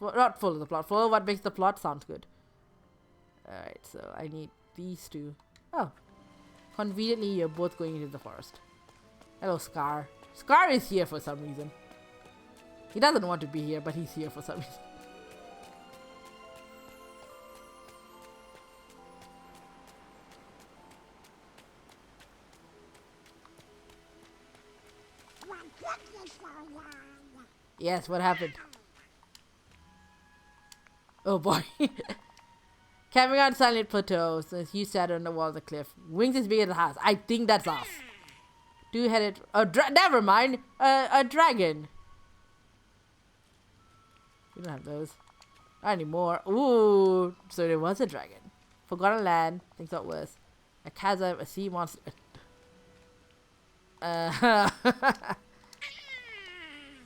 Not follow the plot. Follow what makes the plot sound good. Alright, so I need these two. Oh. Conveniently, you're both going into the forest. Hello, Scar. Scar is here for some reason. He doesn't want to be here, but he's here for some reason. Yes, what happened? Oh boy. Camping on Silent Plateau, since you sat on the wall of the cliff. Wings is big as the house. I think that's us. Two-headed... Oh, never mind. A dragon. We don't have those. Not anymore. Ooh. So there was a dragon. Forgotten land. Things got worse. A chasm. A sea monster.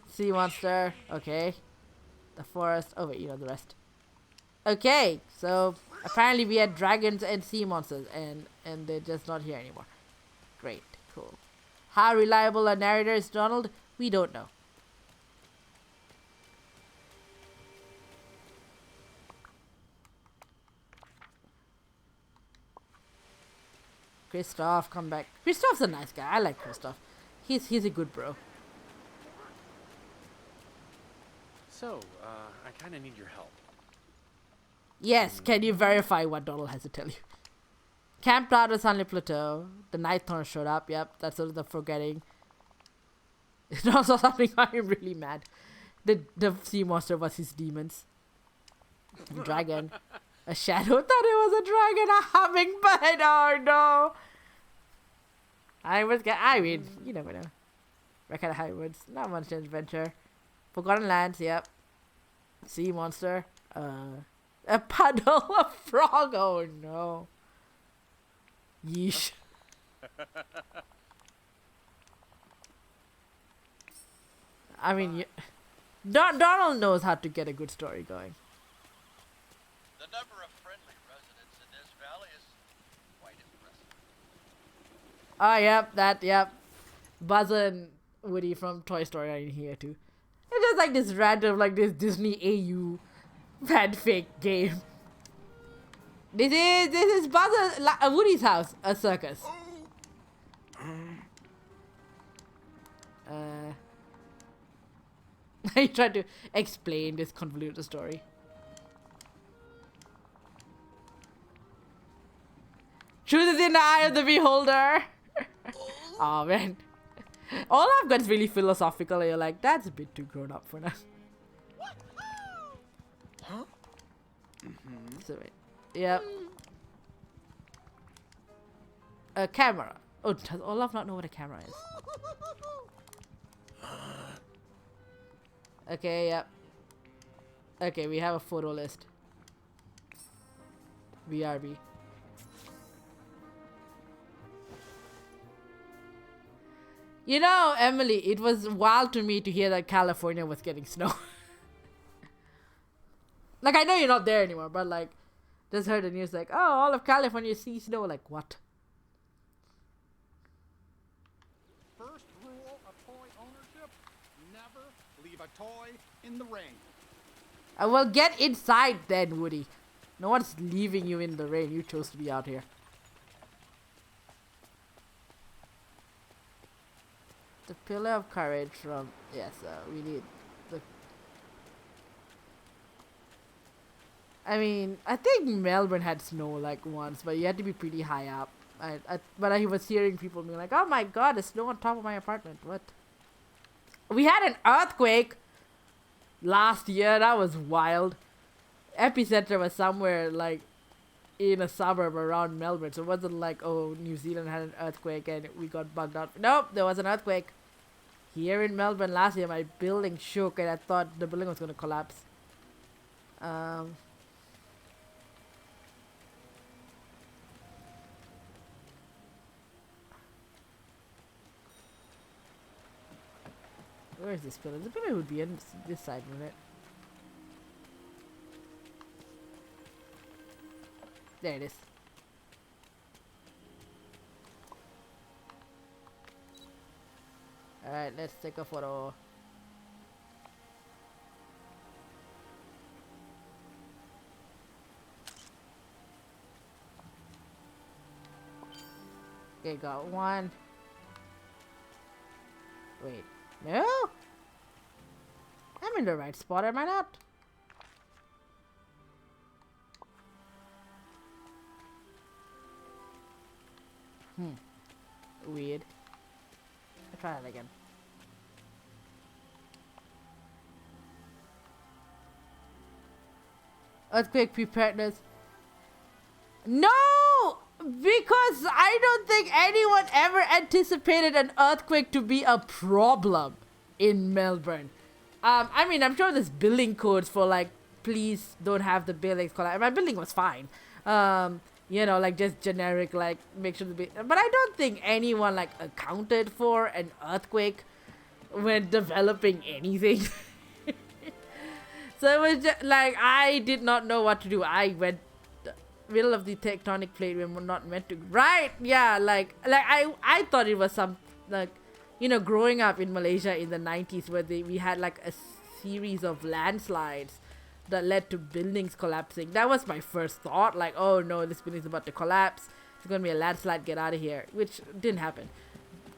Sea monster. Okay. The forest. Oh wait, you know the rest. Okay. So apparently we had dragons and sea monsters, and they're just not here anymore. Great. Cool. How reliable a narrator is Donald? We don't know. Kristoff, come back. Kristoff's a nice guy. I like Kristoff. He's a good bro.
So, I kind of need your help.
Yes, can you verify what Donald has to tell you? Camped out at Sunlit Plateau. The Nightthorn showed up. Yep, that's sort of the forgetting. It's also something I'm really mad. The sea monster was his demons. Dragon. A shadow. Thought it was a dragon. A hummingbird. Oh no. I mean, you never know. What kind of hybrids? Not much adventure. Forgotten lands. Yep. Sea monster. A puddle. A frog. Oh no. Yeesh. I mean, Donald knows how to get a good story going.
The number of friendly residents in this valley is quite impressive.
Oh, yep. Buzz and Woody from Toy Story are in here too. It's just like this random, like this Disney AU fan fake game. This is Buzz and Woody's house, a circus. I tried to explain this convoluted story. Truth is in the eye of the beholder. Oh man. All I've got is really philosophical, and you're like, that's a bit too grown up for now.
Huh?
So wait. Yep. A camera. Oh, does Olaf not know what a camera is? Okay, yep. Okay, we have a photo list. BRB. You know, Emily, it was wild to me to hear that California was getting snow. Like, I know you're not there anymore, but like, just heard the news like, oh, all of California sees snow. Like, what?
First rule of toy ownership, never leave a toy in the rain.
Well, get inside then, Woody. No one's leaving you in the rain. You chose to be out here. The Pillar of Courage from... Yes, we need the... I mean, I think Melbourne had snow like once, but you had to be pretty high up. But I was hearing people being like, oh my god, there's snow on top of my apartment. What? We had an earthquake last year. That was wild. epicenter was somewhere like in a suburb around Melbourne, so it wasn't like, oh, New Zealand had an earthquake and we got bugged out. Nope, there was an earthquake here in Melbourne last year. My building shook and I thought the building was gonna collapse. Where is this pillar? The pillar would be on this side, wouldn't it? There it is. Alright, let's take a photo. Okay, got one. Wait. No? I'm in the right spot, am I not? Weird. I'll try that again. Earthquake preparedness. No! Because I don't think anyone ever anticipated an earthquake to be a problem in Melbourne. I mean, I'm sure there's building codes for like, please don't have the buildings collapse. My building was fine. You know, like just generic, like make sure but I don't think anyone like accounted for an earthquake when developing anything. So it was just like, I did not know what to do. I went middle of the tectonic plate when we're not meant to. Right? Yeah, like I thought it was some, like, you know, growing up in Malaysia in the 90s where we had like a series of landslides that led to buildings collapsing. That was my first thought, like, oh no, this building's about to collapse. It's gonna be a landslide, get out of here, which didn't happen.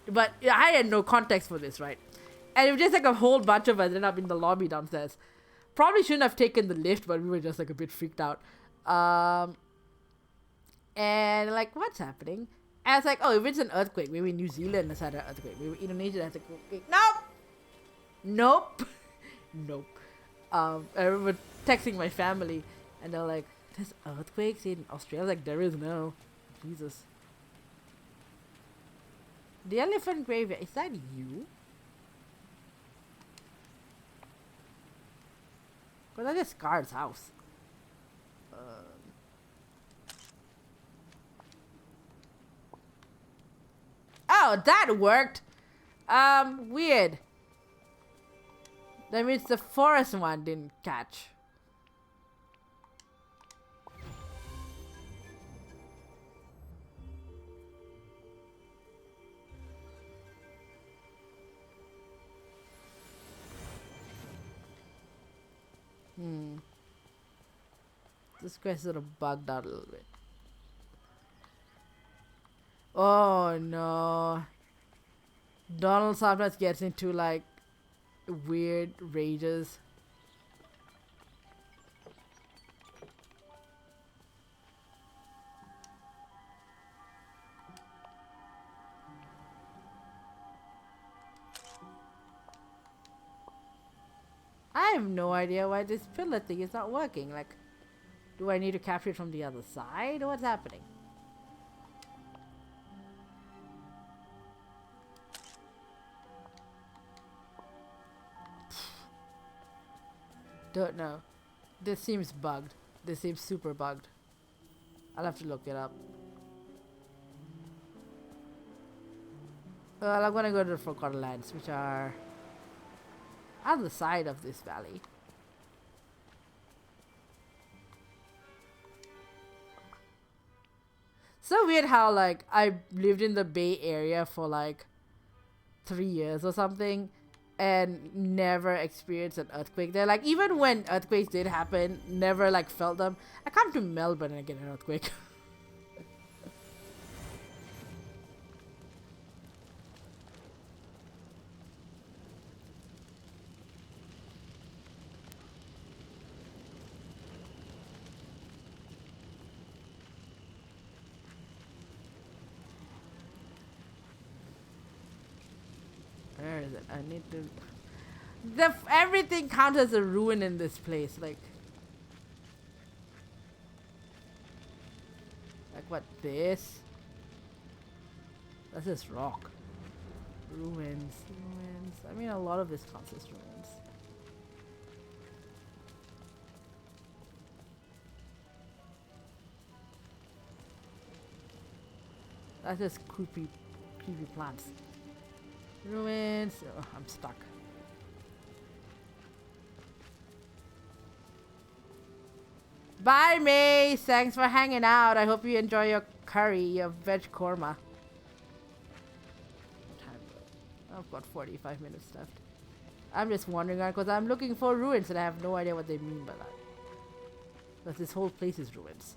But I had no context for this, right? And it was just like a whole bunch of us ended up in the lobby downstairs. Probably shouldn't have taken the lift, but we were just like a bit freaked out. And like, what's happening? And I was like, oh, if it's an earthquake, maybe New Zealand has had an earthquake, maybe Indonesia has an earthquake. Nope. Nope. I remember texting my family and they're like, there's earthquakes in Australia? Like, there is no. Jesus. The elephant graveyard, is that you? Well, that's just Scar's house. Oh, that worked. Weird. That means the forest one didn't catch. This quest sort of bugged out a little bit. Oh no. Donald sometimes gets into like weird rages. I have no idea why this pillar thing is not working. Like, do I need to capture it from the other side? What's happening? Don't know. This seems bugged. This seems super bugged. I'll have to look it up. Well, I'm gonna go to the Forgotten Lands, which are on the side of this valley. So weird how like I lived in the Bay Area for like 3 years or something and never experienced an earthquake there. Like, even when earthquakes did happen, never like felt them. I come to Melbourne and I get an earthquake. Where is it? I need to... everything counts as a ruin in this place. Like, What, this? That's just rock. Ruins. I mean, a lot of this counts as ruins. That's just creepy plants. Ruins. Oh, I'm stuck. Bye, Mace. Thanks for hanging out. I hope you enjoy your curry, your veg korma. I've got 45 minutes left. I'm just wandering around because I'm looking for ruins and I have no idea what they mean by that. Because this whole place is ruins.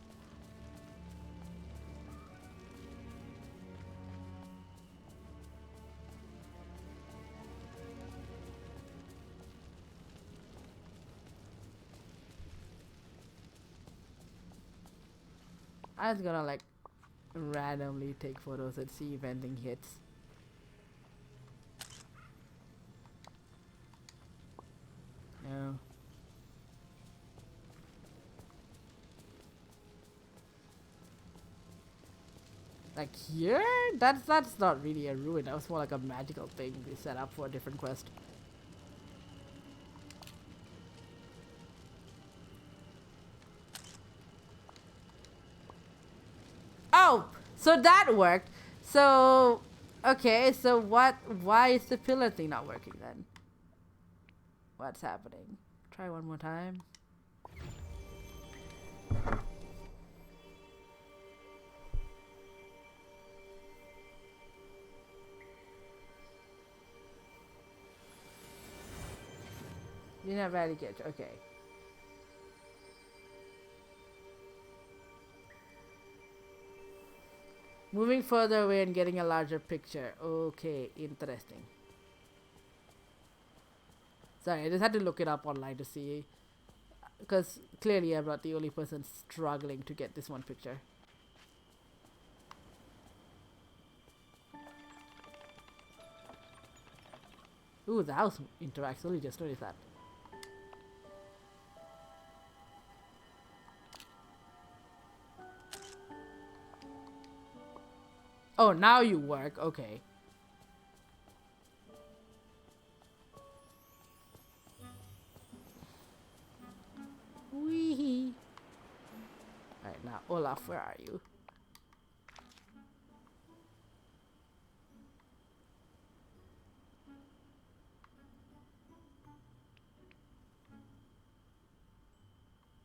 I'm just gonna like randomly take photos and see if anything hits. No. Like here? That's not really a ruin. That was more like a magical thing they set up for a different quest. Oh, so that worked. So, okay, so why is the pillar thing not working then? What's happening? Try one more time. You're not ready to get, okay. Moving further away and getting a larger picture. Okay, interesting. Sorry, I just had to look it up online to see. Because clearly I'm not the only person struggling to get this one picture. Ooh, the house interacts. Only just noticed that. Oh, now you work. Okay. Wee. Alright, now Olaf, where are you?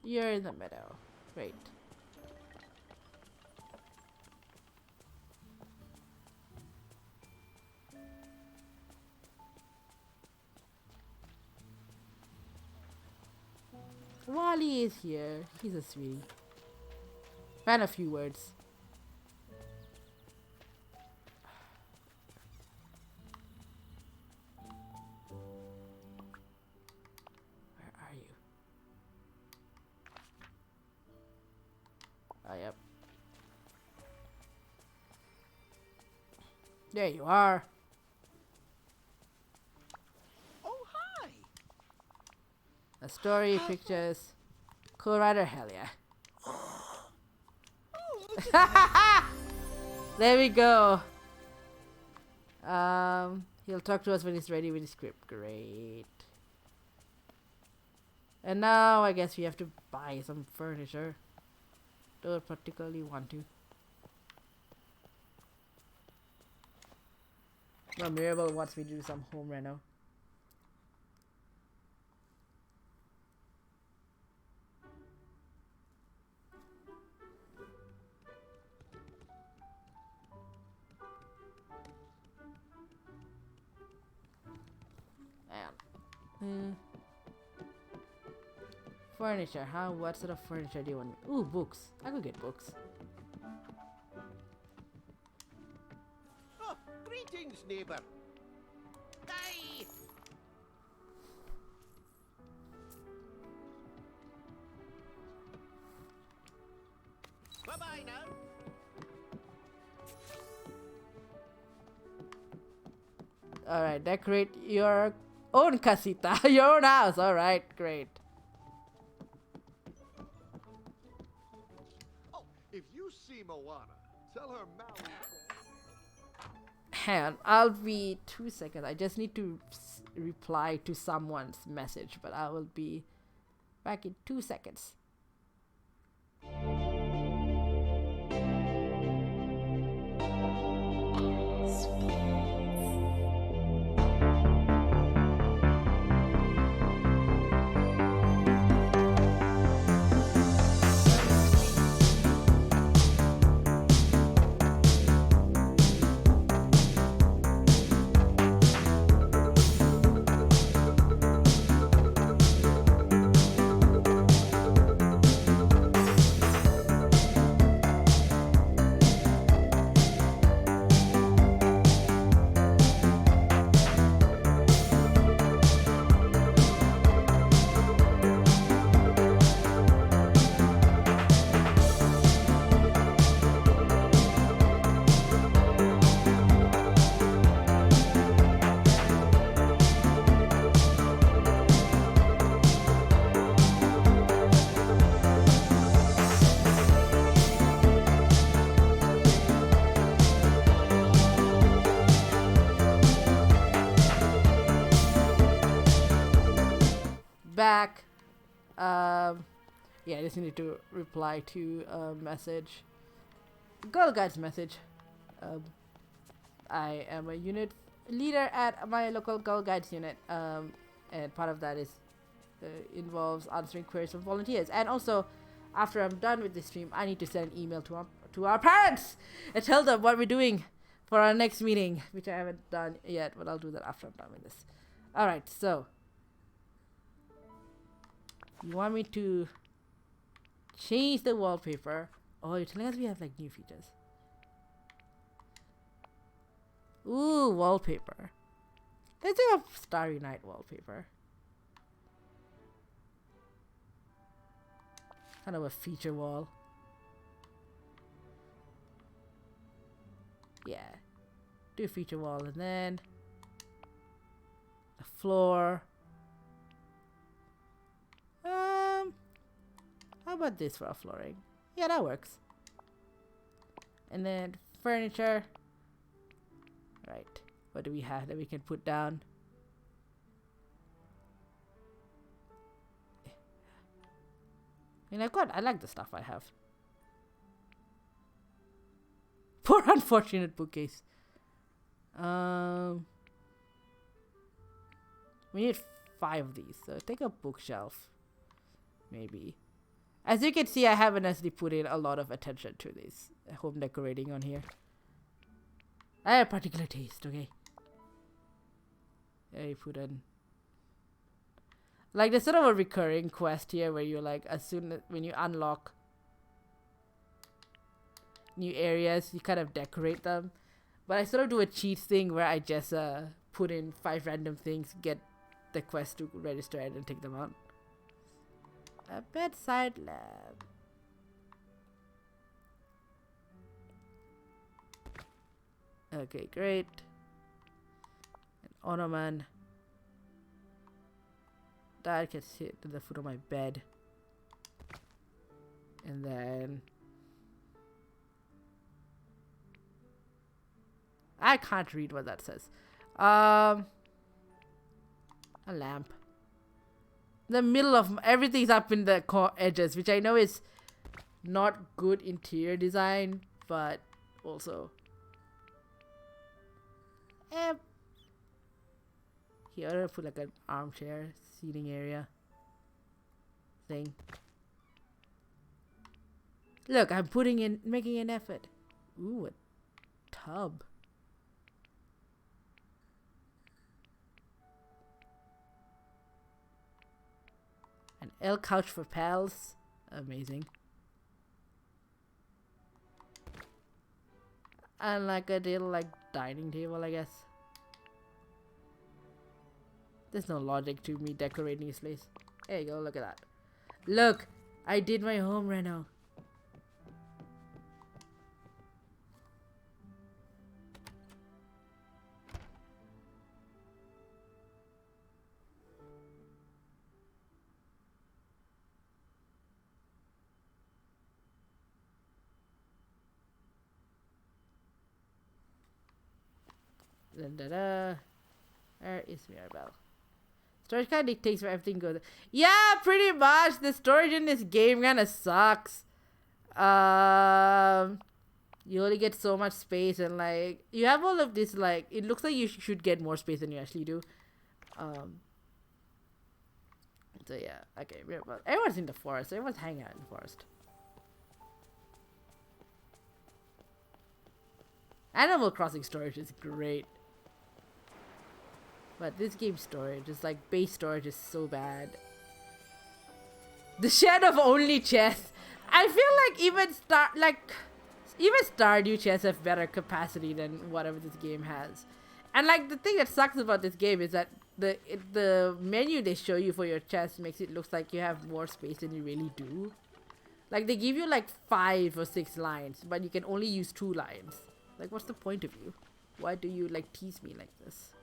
You're in the meadow. Great. Wally is here. He's a sweetie. And a few words. Where are you? Oh, yep. There you are. A story, pictures, co-writer, hell yeah. There we go. He'll talk to us when he's ready with his script. Great. And now I guess we have to buy some furniture. Don't particularly want to. No, Mirabelle wants me to do some home reno. Furniture, huh? What sort of furniture do you want? Ooh, books. I could get books.
Oh, greetings, neighbor. Bye. Bye-bye now.
Alright, decorate your own casita, your own house. Alright, great.
If you see Moana, tell her Maui.
Hang on, I'll be 2 seconds. I just need to reply to someone's message, but I will be back in 2 seconds. Back. Yeah, I just need to reply to a message. Girl Guide's message. I am a unit leader at my local Girl Guides unit. And part of that is involves answering queries from volunteers. And also, after I'm done with this stream, I need to send an email to our parents and tell them what we're doing for our next meeting, which I haven't done yet, but I'll do that after I'm done with this. Alright, so you want me to change the wallpaper? Oh, you're telling us we have like new features. Ooh, wallpaper. Let's do a Starry Night wallpaper. Kind of a feature wall. Yeah. Do a feature wall and then the floor. How about this for our flooring? Yeah, that works. And then furniture. Right. What do we have that we can put down? I mean, I like the stuff I have. Poor unfortunate bookcase. We need 5 of these, so take a bookshelf. Maybe. As you can see, I haven't actually put in a lot of attention to this home decorating on here. I have a particular taste, okay? I put in like there's sort of a recurring quest here where you're like, as soon as when you unlock new areas, you kind of decorate them. But I sort of do a cheat thing where I just put in 5 random things, get the quest to register and then take them out. A bedside lamp. Okay, great. An ottoman. That can sit at the foot of my bed. And then I can't read what that says. A lamp. The middle of everything's up in the edges, which I know is not good interior design, but also here I'll put like an armchair seating area thing. Look, I'm making an effort. Ooh, a tub. An L couch for pals. Amazing. And like a little like dining table, I guess. There's no logic to me decorating this place. There you go, look at that. Look, I did my home reno. Where is Mirabelle? Storage kind of dictates where everything goes. Yeah, pretty much. The storage in this game kind of sucks. You only get so much space, and like you have all of this. Like it looks like you should get more space than you actually do. So yeah, okay. Mirabelle. Everyone's in the forest. Everyone's hanging out in the forest. Animal Crossing storage is great. But this game's storage is like base storage is so bad. The shed of only chests. I feel like even Stardew chests have better capacity than whatever this game has. And like the thing that sucks about this game is that the menu they show you for your chest makes it look like you have more space than you really do. Like they give you like 5 or 6 lines, but you can only use 2 lines. Like what's the point of you? Why do you like tease me like this?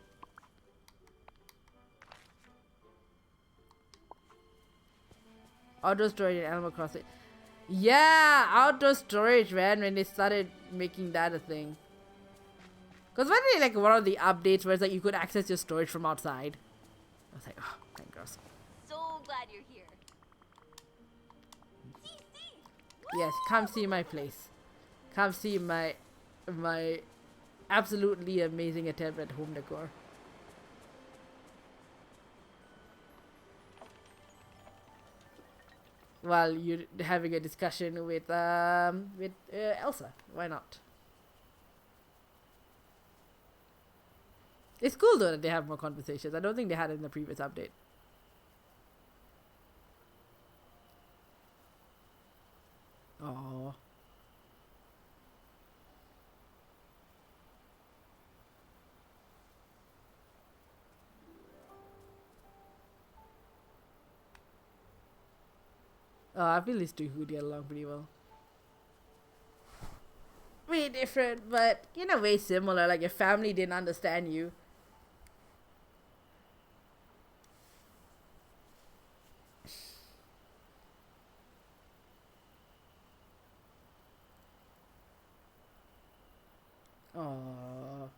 Outdoor storage in Animal Crossing. Yeah, outdoor storage, man, when they started making that a thing. Because when they like one of the updates where it's like you could access your storage from outside. I was like, oh, thank goodness.
So glad you're here.
Yes, come see my place. Come see my absolutely amazing attempt at home decor. While you're having a discussion with Elsa. Why not? It's cool though that they have more conversations. I don't think they had it in the previous update. Oh. I feel these two would get along pretty well. Way different, but in a way similar. Like your family didn't understand you. Aww.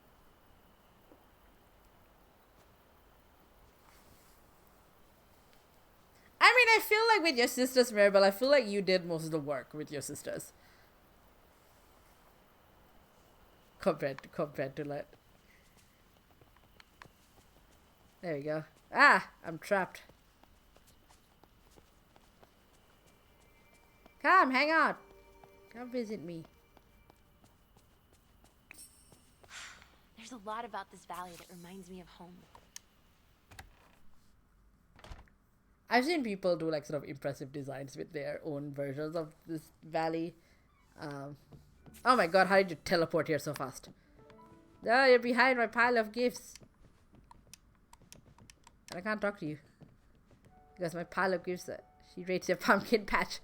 I mean, I feel like with your sisters, Maribel, I feel like you did most of the work with your sisters. Compared to like... There we go. Ah! I'm trapped. Come, hang out. Come visit me.
There's a lot about this valley that reminds me of home.
I've seen people do like sort of impressive designs with their own versions of this valley. Oh my god, how did you teleport here so fast? Oh, you're behind my pile of gifts. And I can't talk to you. Because my pile of gifts, she rates your pumpkin patch.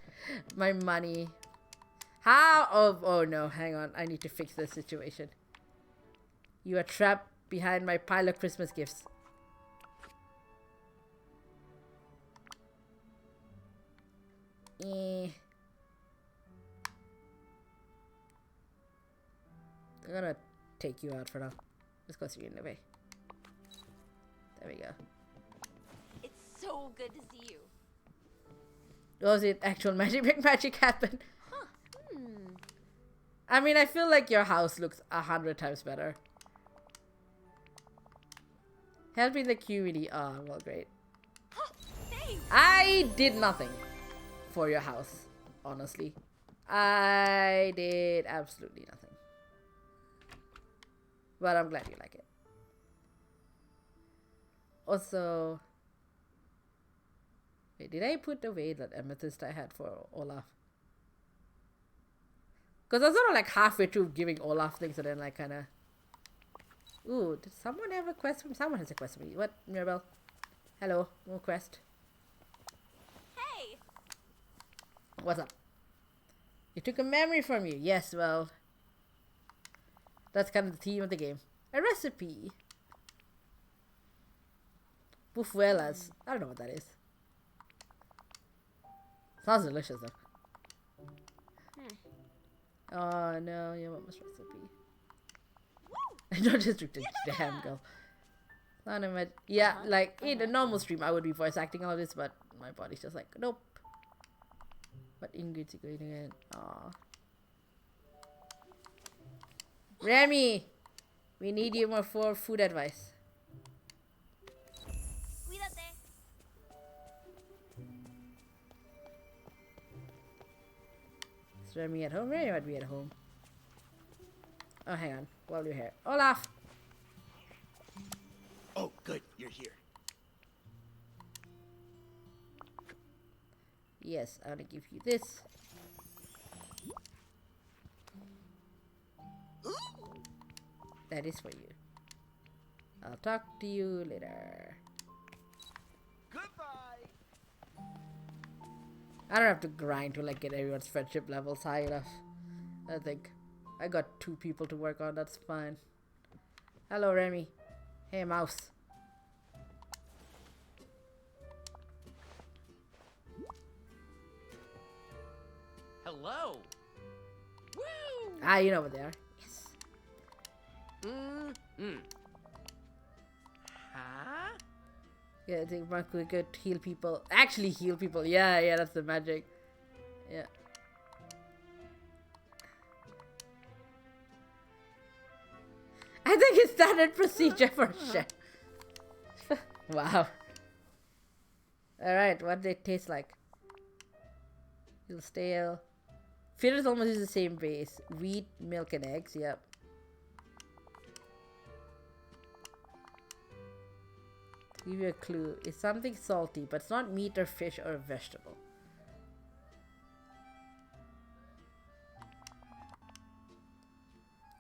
My money. How? Oh no, hang on. I need to fix this situation. You are trapped behind my pile of Christmas gifts. I'm gonna take you out for now. Let's go see you in the way. There we go.
It's so good to see you.
Was it actual magic? Make magic happen?
Huh.
I mean, I feel like your house looks 100 times better. Helping the community. Oh, well, great.
Thanks.
I did nothing for your house, honestly. I did absolutely nothing. But I'm glad you like it. Also, wait, did I put away that amethyst I had for Olaf? Because I was sort of like halfway through giving Olaf things and then like kind of... Ooh, did someone have a quest for me? Someone has a quest for me. What, Mirabelle? Hello, no quest.
Hey!
What's up? You took a memory from you. Yes, well... That's kind of the theme of the game. A recipe. Bufuelas. I don't know what that is. Sounds delicious though. Oh no, you want this recipe.
Woo!
Not just restricted to damn girl. Not yeah, like in a normal stream I would be voice acting all this, but my body's just like nope. But Ingrid's going in. Aw. Remy, we need you more for food advice. Is Remy at home? Remy might be at home. Oh, hang on. While you're here. Olaf!
Oh, good. You're here.
Yes, I want to give you this. That is for you. I'll talk to you later.
Goodbye.
I don't have to grind to like get everyone's friendship levels high enough. I think I got 2 people to work on. That's fine. Hello, Remy. Hey, mouse.
Hello. Woo!
Ah, you know what they are. Yes.
Huh?
Yeah, I think Mark we could heal people. Actually heal people. Yeah, yeah, that's the magic. Yeah. I think it's standard procedure for chef. Wow. Alright, what do they taste like? Little stale. Fillers almost use the same base. Wheat, milk, and eggs. Yep. To give you a clue, it's something salty, but it's not meat or fish or a vegetable.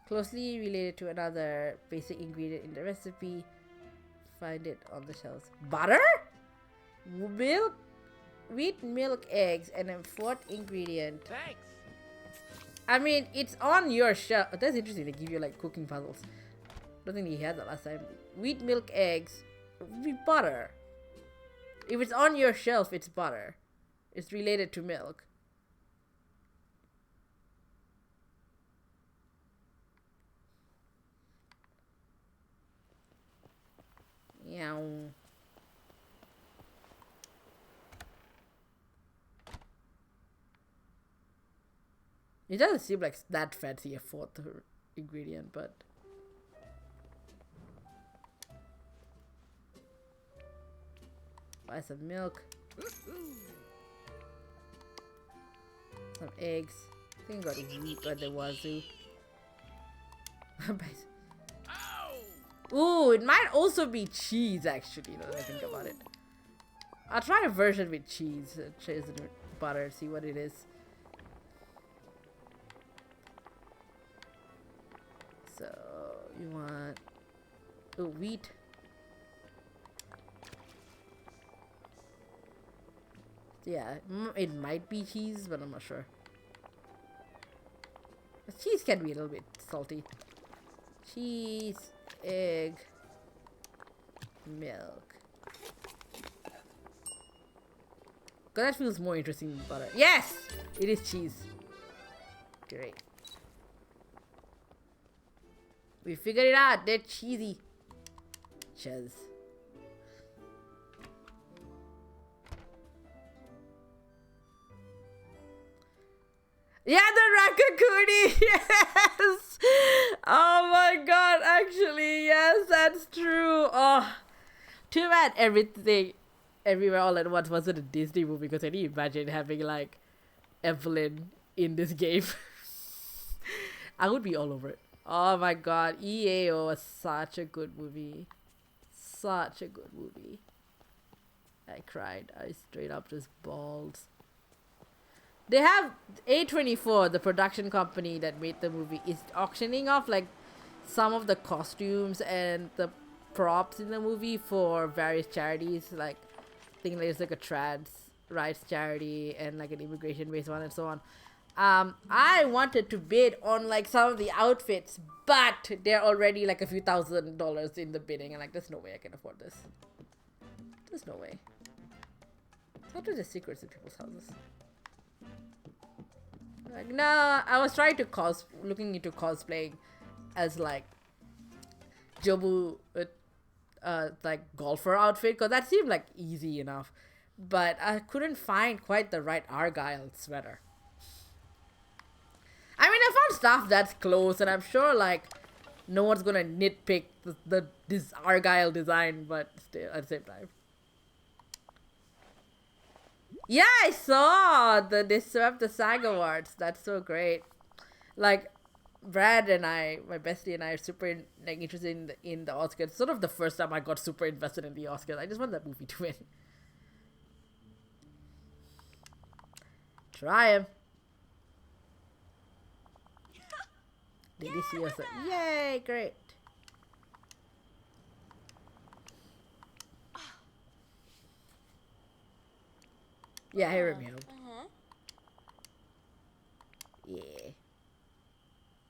Closely related to another basic ingredient in the recipe. Find it on the shelves. Butter? Milk? Wheat, milk, eggs, and a 4th ingredient.
Thanks.
I mean, it's on your shelf. Oh, that's interesting. They give you like cooking puzzles. I don't think he had that last time. Wheat, milk, eggs, butter. If it's on your shelf, it's butter. It's related to milk. Yeah. It doesn't seem like that fancy a 4th ingredient, but buy some milk, some eggs. I think I got wheat at the wazoo. Ooh, it might also be cheese actually, now that I think about it. I'll try a version with cheese, cheese and butter, see what it is. So, you want wheat. Yeah, it might be cheese, but I'm not sure. But cheese can be a little bit salty. Cheese, egg, milk. Cause that feels more interesting than butter. Yes! It is cheese. Great. We figured it out. They're cheesy. Cheese. Yeah, the Raccoonie! Yes! Oh my god, actually, yes, that's true. Oh, too bad everything, everywhere, all at once wasn't a Disney movie, because I can imagine having, like, Evelyn in this game. I would be all over it. Oh my god, EAO was such a good movie. Such a good movie. I cried. I straight up just bawled. They have A24, the production company that made the movie, is auctioning off like some of the costumes and the props in the movie for various charities. Like, I think there's like a trans rights charity and like an immigration based one and so on. I wanted to bid on like some of the outfits, but they're already like a few $1,000s in the bidding, and like there's no way I can afford this. There's no way. How do the secrets in people's houses? Like, no, I was trying to looking into cosplaying as like Jobu like golfer outfit, because that seemed like easy enough, but I couldn't find quite the right Argyle sweater. I mean, I found stuff that's close, and I'm sure like no one's gonna nitpick this Argyle design, but still at the same time. Yeah, I saw they swept the SAG Awards. That's so great. Like, Brad and I, my bestie and I, are super like interested in the Oscars. It's sort of the first time I got super invested in the Oscars. I just want that movie to win. Try him. Delicioso. Yay, great. Yeah, hear me out. Yeah.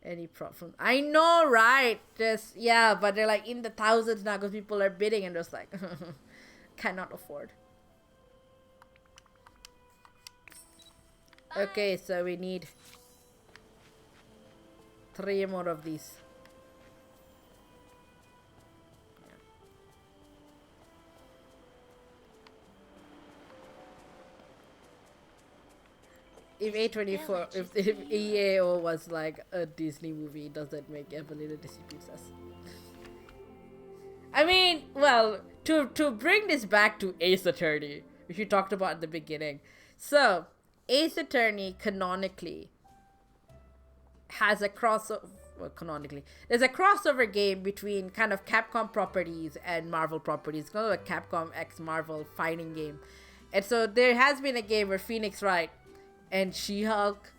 Any prop from... I know, right? Just, yeah, but they're like in the thousands now because people are bidding and just like... cannot afford. Okay, so we need 3 more of these. If A24, if EAO was like a Disney movie, does that make Evelyn a Disney princess? I mean, well, to bring this back to Ace Attorney, which we talked about at the beginning. So, Ace Attorney canonically has a crossover. Well, canonically, there's a crossover game between kind of Capcom properties and Marvel properties. It's kind of a Capcom x Marvel fighting game, and so there has been a game where Phoenix Wright and She-Hulk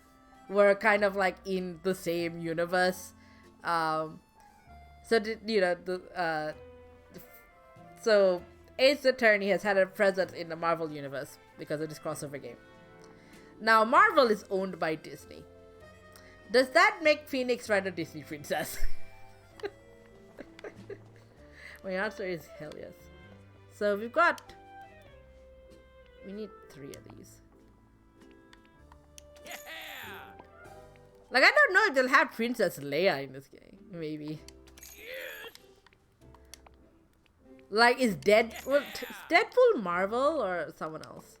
were kind of like in the same universe. So Ace Attorney has had a presence in the Marvel universe because of this crossover game. Now Marvel is owned by Disney. Does that make Phoenix Wright a Disney princess? My answer is hell yes. So we need 3 of these. Like, I don't know if they'll have Princess Leia in this game. Maybe. Like, is Deadpool Marvel or someone else?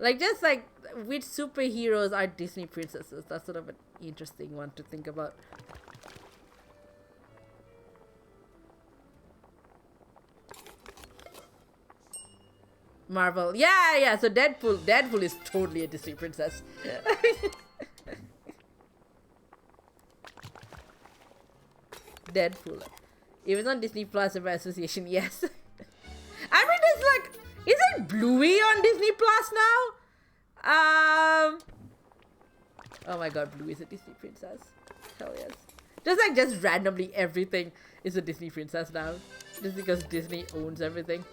Like, just like, which superheroes are Disney princesses? That's sort of an interesting one to think about. Marvel. Yeah, so Deadpool is totally a Disney princess. Deadpool. If it's on Disney Plus by association, yes. I mean, it's like, isn't Bluey on Disney Plus now? Oh my god, Bluey is a Disney princess. Hell yes. Just randomly everything is a Disney princess now. Just because Disney owns everything.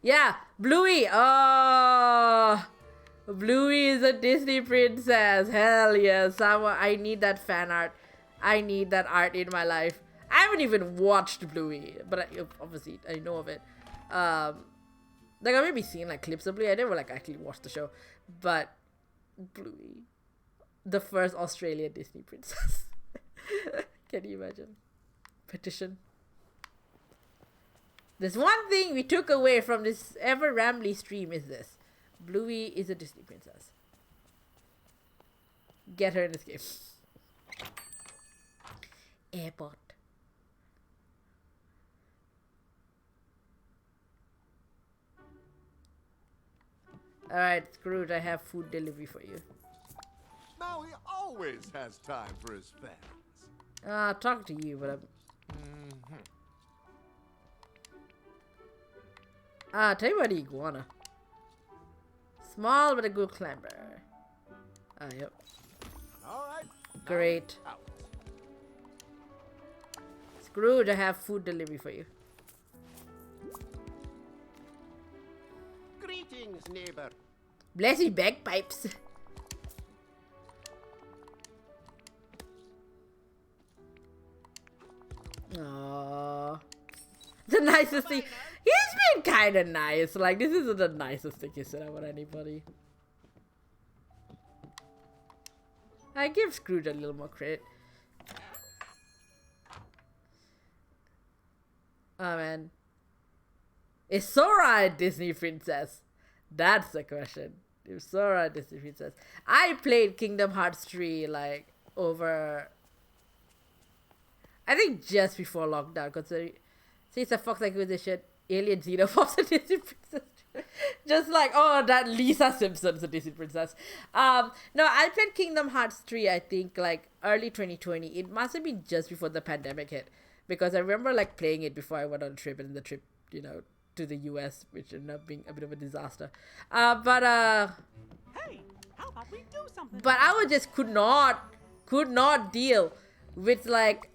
Yeah, Bluey. Oh, Bluey is a Disney princess. Hell yes. I need that fan art. I need that art in my life. I haven't even watched Bluey, but obviously I know of it. Like, I've maybe seen like clips of Bluey. I never like actually watched the show, but Bluey, the first Australian Disney princess. Can you imagine? Petition. There's one thing we took away from this ever rambly stream is this. Bluey is a Disney princess. Get her in this game. Airport. Alright, Scrooge, I have food delivery for you.
Maui always has time for his fans.
I'll talk to you, but I'm... tell you about the iguana. Small but a good climber. Yep.
Alright.
Great. Scrooge, I have food delivery for you.
Greetings, neighbor.
Bless you, bagpipes. Aww. The nicest thing. He's been kind of nice. Like, this isn't the nicest thing he said about anybody. I give Scrooge a little more credit. Oh man. Is Sora a Disney princess? That's the question. Is Sora a Disney princess? I played Kingdom Hearts 3 like over, I think just before lockdown, because since the Fox Acquisition, Alien Xenophob's a Disney princess. Just like, oh, that Lisa Simpson's a Disney princess. No, I played Kingdom Hearts 3, I think, like, early 2020. It must have been just before the pandemic hit. Because I remember, like, playing it before I went on a trip, and the trip, you know, to the US, which ended up being a bit of a disaster.
Hey, how about we do something?
But I was just could not deal with, like,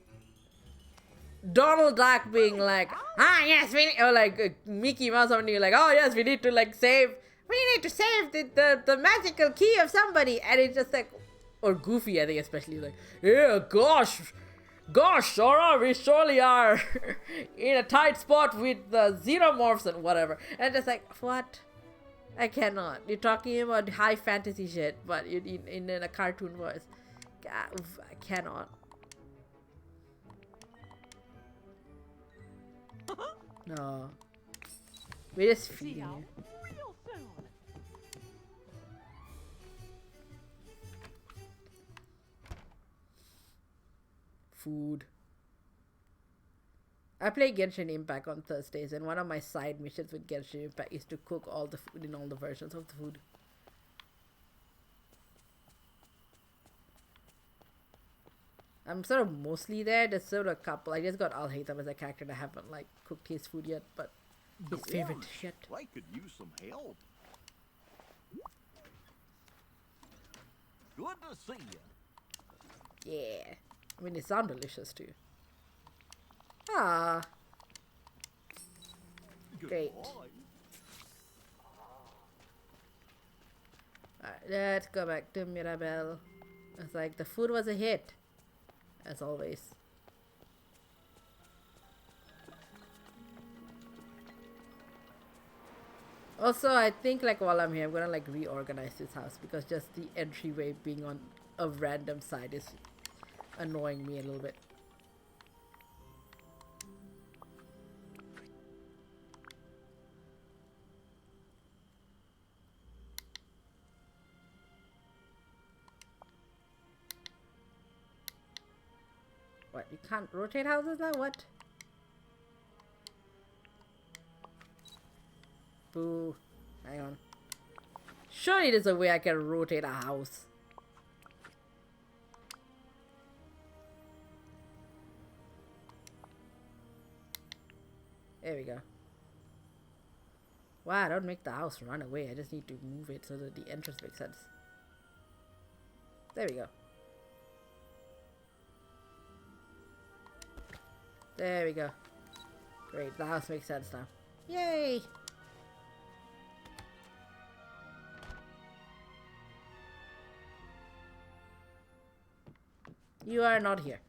Donald Duck being like, yes, we need, or like Mickey Mouse or something like, oh yes, we need to save the magical key of somebody, and it's just like, or Goofy, I think especially, like, yeah, gosh, Sora, we surely are in a tight spot with the xenomorphs and whatever, and just like, what? I cannot. You're talking about high fantasy shit, but in a cartoon voice. God, I cannot. No. We're just feeding you.
Real soon.
Food. I play Genshin Impact on Thursdays, and one of my side missions with Genshin Impact is to cook all the food in all the versions of the food. I'm sort of mostly there. There's sort of a couple. I just got Al Haytham as a character and I haven't like cooked his food yet, but his favorite shit.
I could use some help. Good to see you.
Yeah. I mean, they sound delicious too. Ah. Great. Alright, let's go back to Mirabelle. It's like the food was a hit. As always. Also, I think like while I'm here, I'm gonna like reorganize this house because just the entryway being on a random side is annoying me a little bit. What, you can't rotate houses now? What? Boo. Hang on. Surely there's a way I can rotate a house. There we go. Wow, don't make the house run away. I just need to move it so that the entrance makes sense. There we go. There we go. Great, the house makes sense now. Yay! You are not here.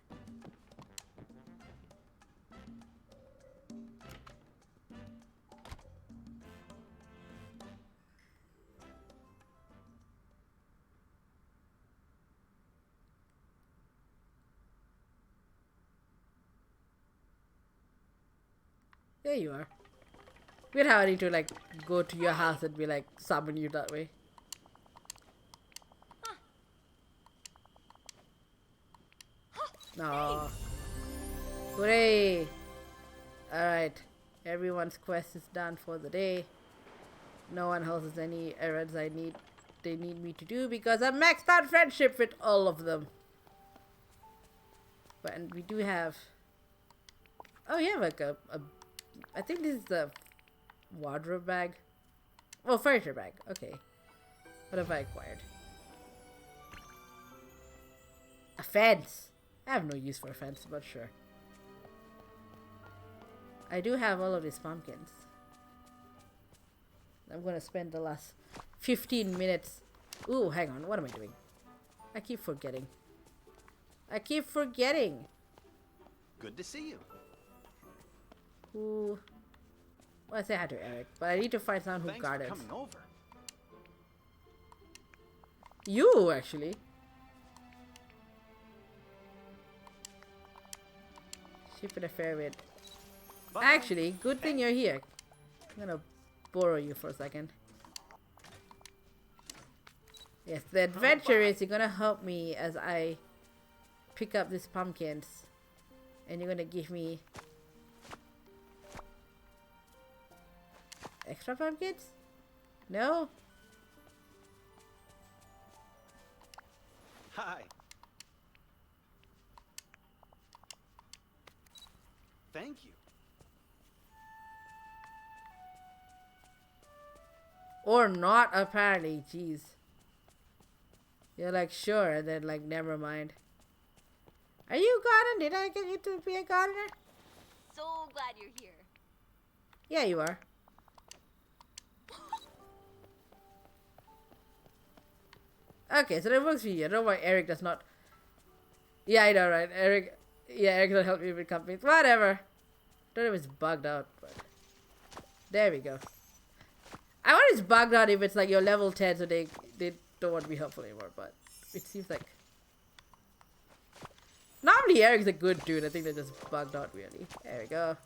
There you are. Weird how I need to like go to your house and be like summon you that way. No. Hooray! Alright. Everyone's quest is done for the day. No one else has any errands they need me to do because I'm maxed out friendship with all of them. But and we do have, oh yeah, like a I think this is the wardrobe bag. Oh, furniture bag. Okay. What have I acquired? A fence. I have no use for a fence, but sure. I do have all of these pumpkins. I'm gonna spend the last 15 minutes. Ooh, hang on. What am I doing? I keep forgetting.
Good to see you.
Who? Well, I say hi to Eric, but I need to find someone who
Thanks
guards.
for coming over.
You, actually. Cheap and a fair bit. Actually, good thing you're here. I'm gonna borrow you for a second. Yes, the adventure is you're gonna help me as I pick up these pumpkins. And you're gonna give me extra pumpkins? No?
Hi. Thank you.
Or not, apparently. Jeez. You're like, sure, and then like, never mind. Are you a gardener? Did I get you to be a gardener?
So glad you're here.
Yeah, you are. Okay, so that works for you. I don't know why Eric does not. Yeah, I know, right? Eric doesn't help me with companies. Whatever. Don't know if it's bugged out, but there we go. I wonder if it's bugged out if it's like you're level 10, so they don't want to be helpful anymore, but it seems like. Normally Eric's a good dude. I think they're just bugged out really. There we go.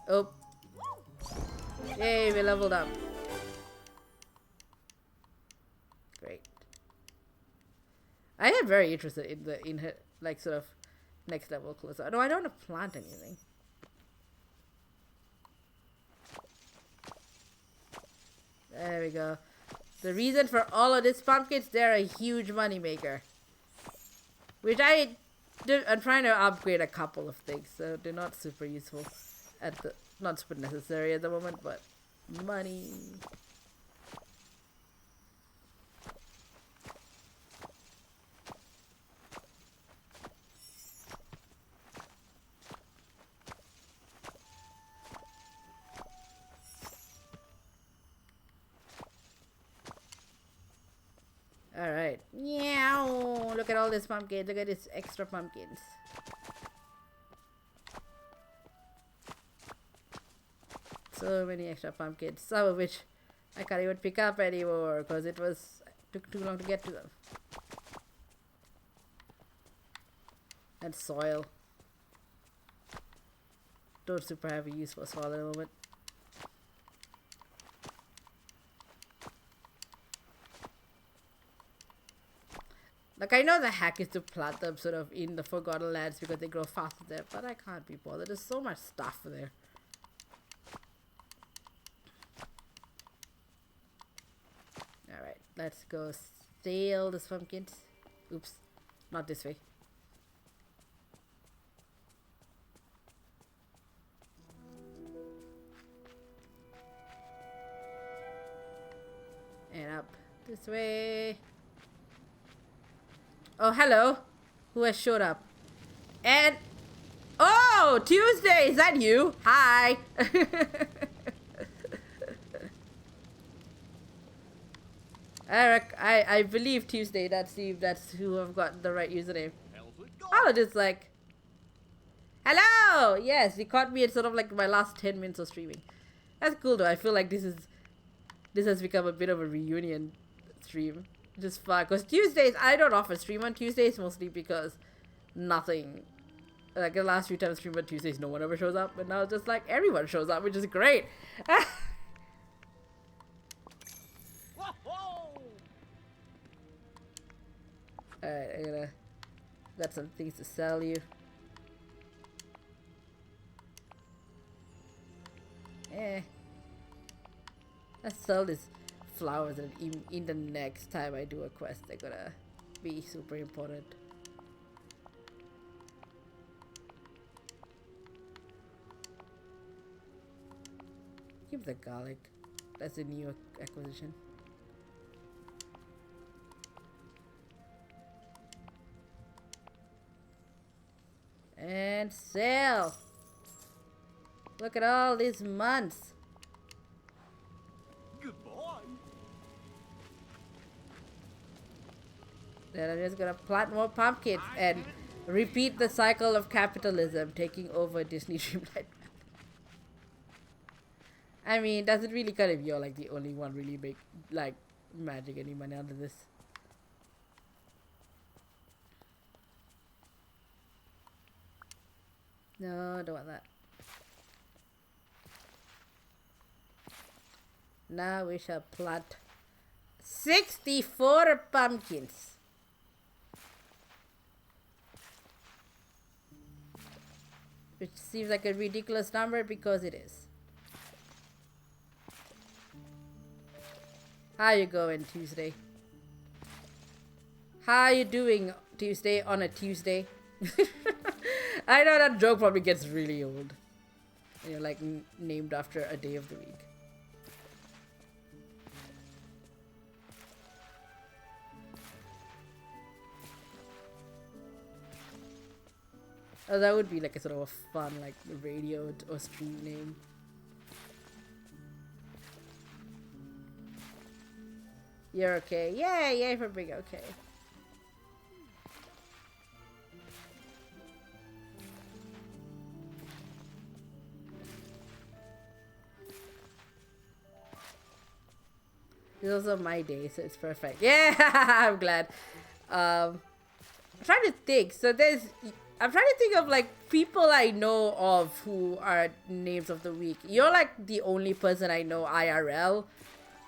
Oh. Yay, we leveled up. Great. I am very interested in the like sort of next level closer. No, I don't want to plant anything. There we go. The reason for all of these pumpkins, they're a huge money maker. Which I'm trying to upgrade a couple of things, so they're not super useful not super necessary at the moment, but money. Alright. Meow. Look at all these pumpkins. Look at these extra pumpkins. So many extra pumpkins. Some of which I can't even pick up anymore because took too long to get to them. And soil. Don't super have a use for soil at the moment. Like, I know the hack is to plant them sort of in the Forgotten Lands because they grow faster there, but I can't be bothered. There's so much stuff there. Alright, let's go steal this pumpkins. Oops, not this way. And up this way. Oh, hello. Who has showed up? And... Oh, Tuesday! Is that you? Hi! Eric, I believe Tuesday. That's who I've got the right username. Oh, just like... Hello! Yes, he caught me at sort of like my last 10 minutes of streaming. That's cool though. I feel like this has become a bit of a reunion stream. Just fun, because Tuesdays, I don't often stream on Tuesdays, mostly because nothing, like the last few times I streamed on Tuesdays, no one ever shows up, but now just like everyone shows up, which is great. Alright, got some things to sell you. Let's sell this flowers, and in the next time I do a quest they're gonna be super important. Keep the garlic. That's a new acquisition. And sell. Look at all these months. Then I'm just gonna plant more pumpkins and repeat the cycle of capitalism taking over Disney Dreamlight Valley. I mean, does it really kind of you're like the only one really make like magic any money out of this? No, don't want that. Now we shall plant 64 pumpkins. Which seems like a ridiculous number because it is. How you going, Tuesday? How you doing, Tuesday, on a Tuesday? I know that joke probably gets really old. You're like named after a day of the week. Oh, that would be like a sort of a fun, like, radio or stream name. You're okay. Yay, yay for being okay. It's also my day, so it's perfect. Yeah, I'm glad. I'm trying to think. So I'm trying to think of like people I know of who are names of the week. You're like the only person I know IRL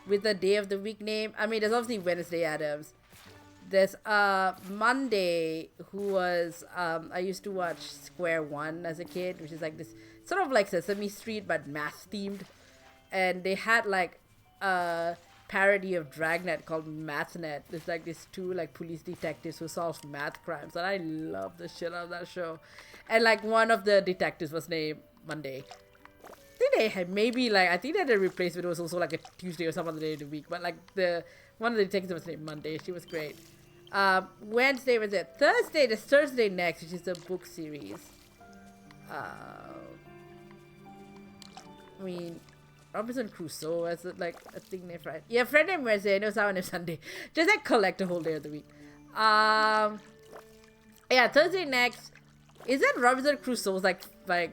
with a day of the week name. I mean, there's obviously Wednesday Addams. There's Monday, who was I used to watch Square One as a kid, which is like this sort of like Sesame Street but math themed, and they had like a parody of Dragnet called MathNet. There's like these two like police detectives who solve math crimes, and I love the shit out of that show. And like one of the detectives was named Monday. I think they had maybe like I think they had a replacement. It was also like a Tuesday or some other day of the week, but like the one of the detectives was named Monday. She was great. Wednesday was it? Thursday. There's Thursday Next, which is a book series. I mean, Robinson Crusoe as like a thing named Friday. Yeah, Friday and Wednesday. I know Saturday and Sunday. Just like collect a whole day of the week. Yeah, Thursday Next. Is that Robinson Crusoe's like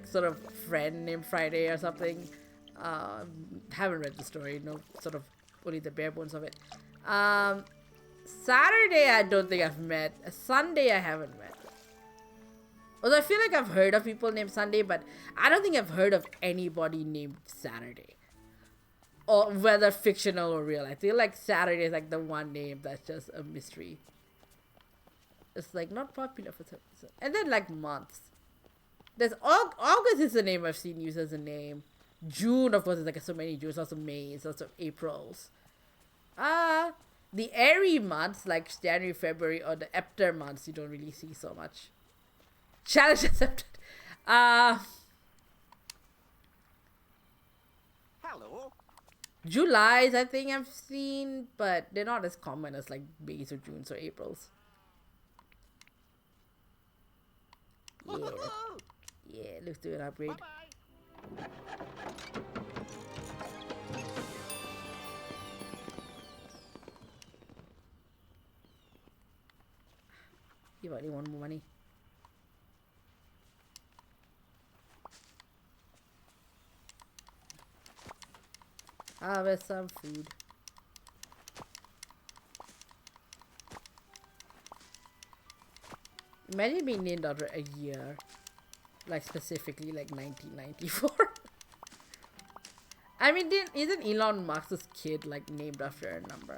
sort of friend named Friday or something? Haven't read the story. No, sort of only the bare bones of it. Saturday I don't think I've met. Sunday I haven't met. Although I feel like I've heard of people named Sunday, but I don't think I've heard of anybody named Saturday. Or whether fictional or real. I feel like Saturday is like the one name that's just a mystery. It's like not popular for some reason. And then like months. There's August is the name I've seen used as a name. June, of course, is like so many Junes. Also May, also April's. The airy months like January, February, or the Epter months, you don't really see so much. Challenge accepted.
Hello.
July's I think I've seen, but they're not as common as like May's or June's or April's. Yeah. Yeah, let's do an upgrade.
Bye-bye.
You already want more money. Harvest some food. Imagine being named after a year. Like specifically like 1994. I mean, isn't Elon Musk's kid like named after a number?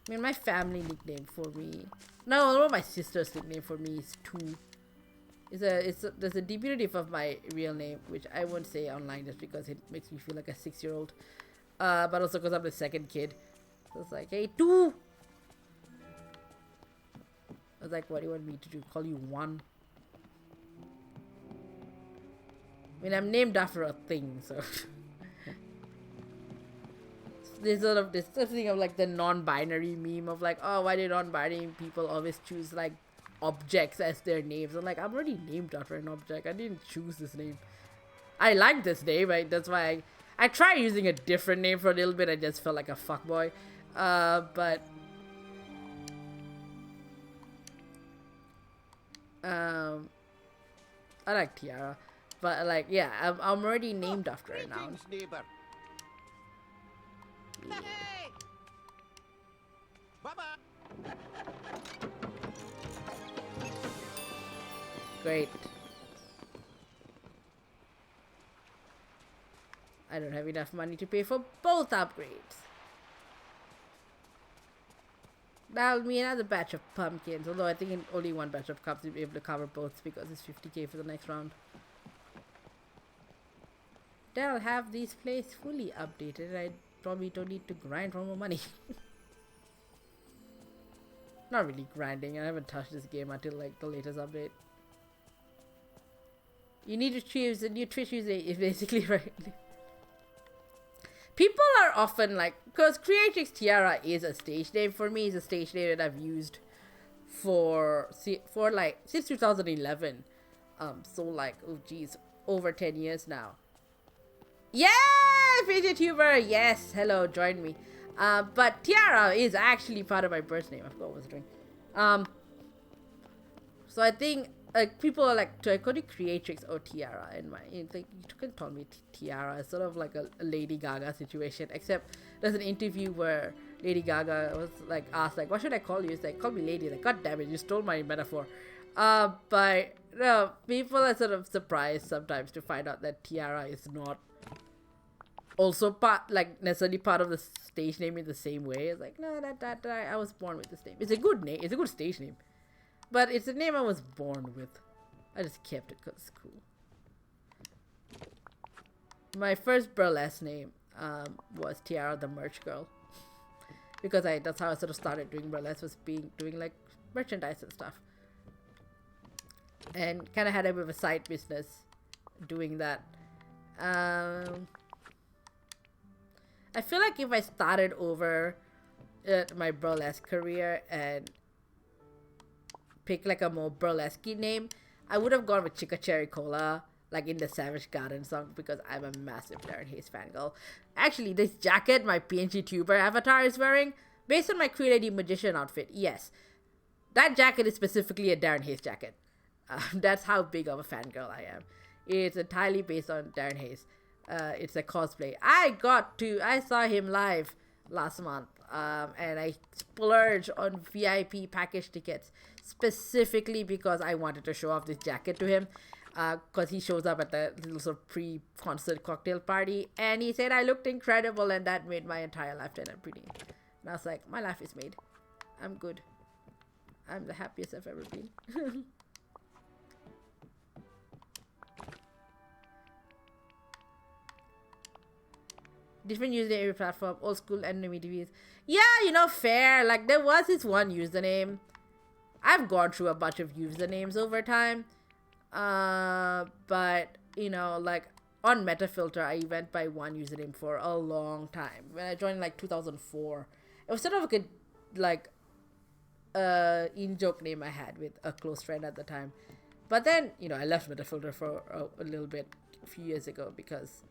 I mean, my family nickname for me. No, my sister's nickname for me is 2. There's a diminutive of my real name, which I won't say online just because it makes me feel like a 6-year-old. But also because I'm the second kid. So it's like, hey, 2! I was like, what do you want me to do? Call you 1? I mean, I'm named after a thing, so... There's sort of this thing of like the non-binary meme of like, oh, why do non-binary people always choose like objects as their names? I'm like, I'm already named after an object. I didn't choose this name. I like this name, right? That's why I tried using a different name for a little bit. I just felt like a fuckboy. But I like Tiara. But like, yeah, I'm already named after a noun.
Neighbor.
Yeah.
Bye-bye.
Great. I don't have enough money to pay for both upgrades. That'll be another batch of pumpkins, although I think in only one batch of cups will be able to cover both because it's 50k for the next round. They'll have this place fully updated. I probably don't need to grind for more money. Not really grinding. I haven't touched this game until like the latest update. You need to choose a new Twitch user is basically right. People are often like, because Creatrix Tiara is a stage name for me. It's a stage name that I've used for like since 2011. So like, oh geez, over 10 years now. Yeah, VTuber. Yes, hello, join me. But Tiara is actually part of my birth name. I forgot what I was doing. So I think people are like, do I call it Creatrix or Tiara? And like, you can call me Tiara. It's sort of like a Lady Gaga situation, except there's an interview where Lady Gaga was like asked like, what should I call you? It's like, call me Lady. Like, god damn it, you stole my metaphor. But no, people are sort of surprised sometimes to find out that Tiara is not also like necessarily part of the stage name in the same way. It's like, no, that I was born with this name. It's a good name. It's a good stage name. But it's a name I was born with. I just kept it because it's cool. My first burlesque name was Tiara the Merch Girl. Because that's how I sort of started doing burlesque, was doing like merchandise and stuff. And kind of had a bit of a side business doing that. I feel like if I started over my burlesque career and pick like a more burlesque name, I would have gone with Chica Cherry Cola, like in the Savage Garden song, because I'm a massive Darren Hayes fangirl. Actually, this jacket my PNG tuber avatar is wearing, based on my Queen Lady Magician outfit, yes. That jacket is specifically a Darren Hayes jacket. That's how big of a fangirl I am. It's entirely based on Darren Hayes. It's a cosplay. I saw him live last month, and I splurged on VIP package tickets specifically because I wanted to show off this jacket to him, because he shows up at the little sort of pre-concert cocktail party, and he said I looked incredible, and that made my entire life turn out pretty. And I was like, my life is made. I'm good. I'm the happiest I've ever been. Different username every platform, old school and new TVs. Yeah, you know, fair. Like, there was this one username. I've gone through a bunch of usernames over time. But, you know, like, on Metafilter, I went by one username for a long time. When I joined, like, 2004. It was sort of like in-joke name I had with a close friend at the time. But then, you know, I left Metafilter for a little bit a few years ago because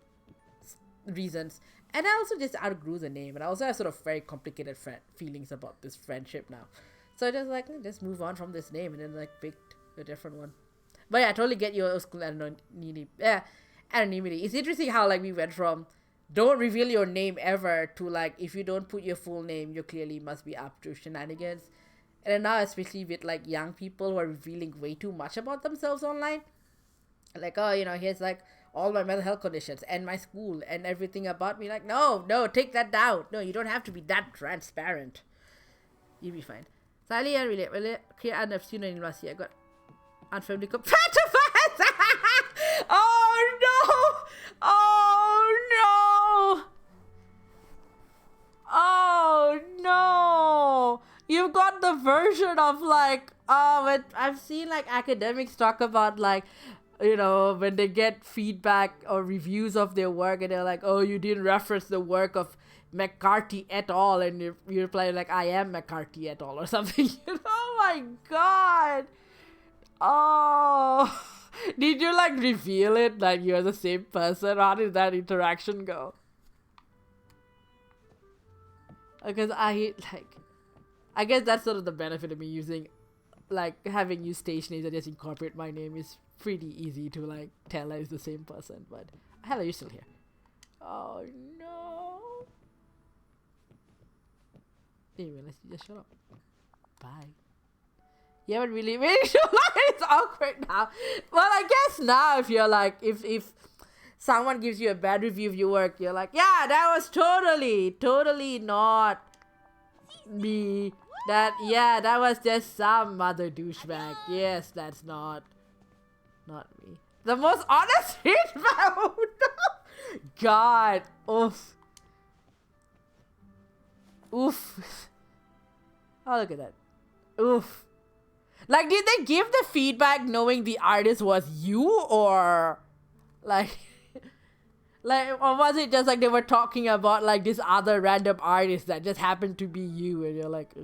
reasons. And I also just outgrew the name, and I also have sort of very complicated feelings about this friendship now. So I just like, just move on from this name, and then like picked a different one. But yeah, I totally get your school anonymity. It's interesting how like we went from don't reveal your name ever to like, if you don't put your full name, you clearly must be up to shenanigans. And then now, especially with like young people who are revealing way too much about themselves online. Like, oh, you know, here's like all my mental health conditions and my school and everything about me. Like, no, take that down. No, you don't have to be that transparent. You'll be fine. Sally, I really clear and I've seen it last year. I got unfamiliar petrified. Oh no! Oh no! Oh no! You've got the version of like, I've seen like academics talk about like, you know, when they get feedback or reviews of their work and they're like, oh, you didn't reference the work of McCarthy et al. And you reply like, I am McCarthy et al. Or something. Oh my god. Oh. Did you like reveal it that you're the same person? How did that interaction go? Because I guess that's sort of the benefit of me using, like, having used stage names and just incorporate my name is pretty easy to, like, tell that it's the same person. But, hello, you're still here. Oh, no. Anyway, let's just shut up. Bye. You haven't really made sure it's awkward now. Well, I guess now if you're like, if someone gives you a bad review of your work, you're like, yeah, that was totally not me. That was just some other douchebag. Yes, that's not me. The most honest feedback. Oh no. God. Oof. Oh, look at that. Oof. Like, did they give the feedback knowing the artist was you, or like, or was it just like they were talking about like this other random artist that just happened to be you, and you're like,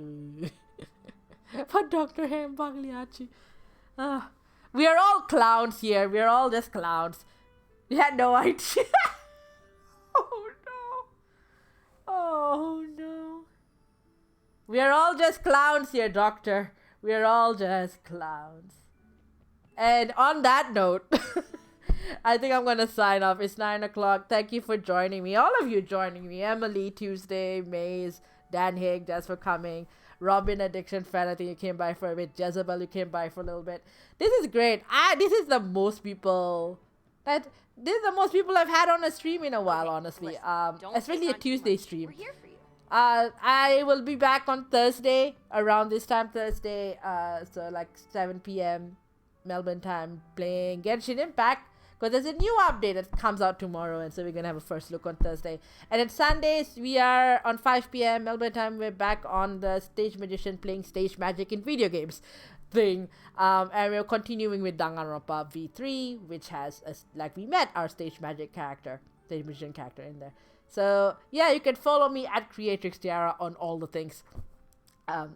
but Dr. Ham Pagliacci. We are all clowns here. We are all just clowns. We had no idea. Oh no. Oh no. We are all just clowns here, Doctor. We are all just clowns. And on that note, I think I'm going to sign off. It's 9 o'clock. Thank you for joining me. All of you joining me. Emily, Tuesday, Maze, Dan Higg, thanks for coming. Robin, Addiction Fan, I think you came by for a bit. Jezebel, you came by for a little bit. This is great. This is the most people I've had on a stream in a while, honestly.
Listen,
especially a Tuesday stream.
We're here for you.
I will be back on Thursday, around this time Thursday, so like 7 p.m. Melbourne time, playing Genshin Impact, because there's a new update that comes out tomorrow, and so we're gonna have a first look on Thursday. And then Sundays, we are on 5 p.m. Melbourne time, we're back on the Stage Magician playing Stage Magic in video games thing, and we're continuing with Danganronpa V3, which has, like we met our Stage Magic character, Stage Magician character in there. So yeah, you can follow me at Creatrix Tiara on all the things.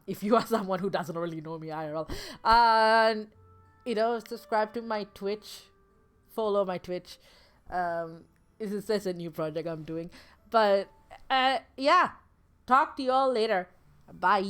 If you are someone who doesn't really know me IRL, and subscribe to my Twitch, follow my Twitch. This is just a new project I'm doing, but yeah, talk to you all later. Bye.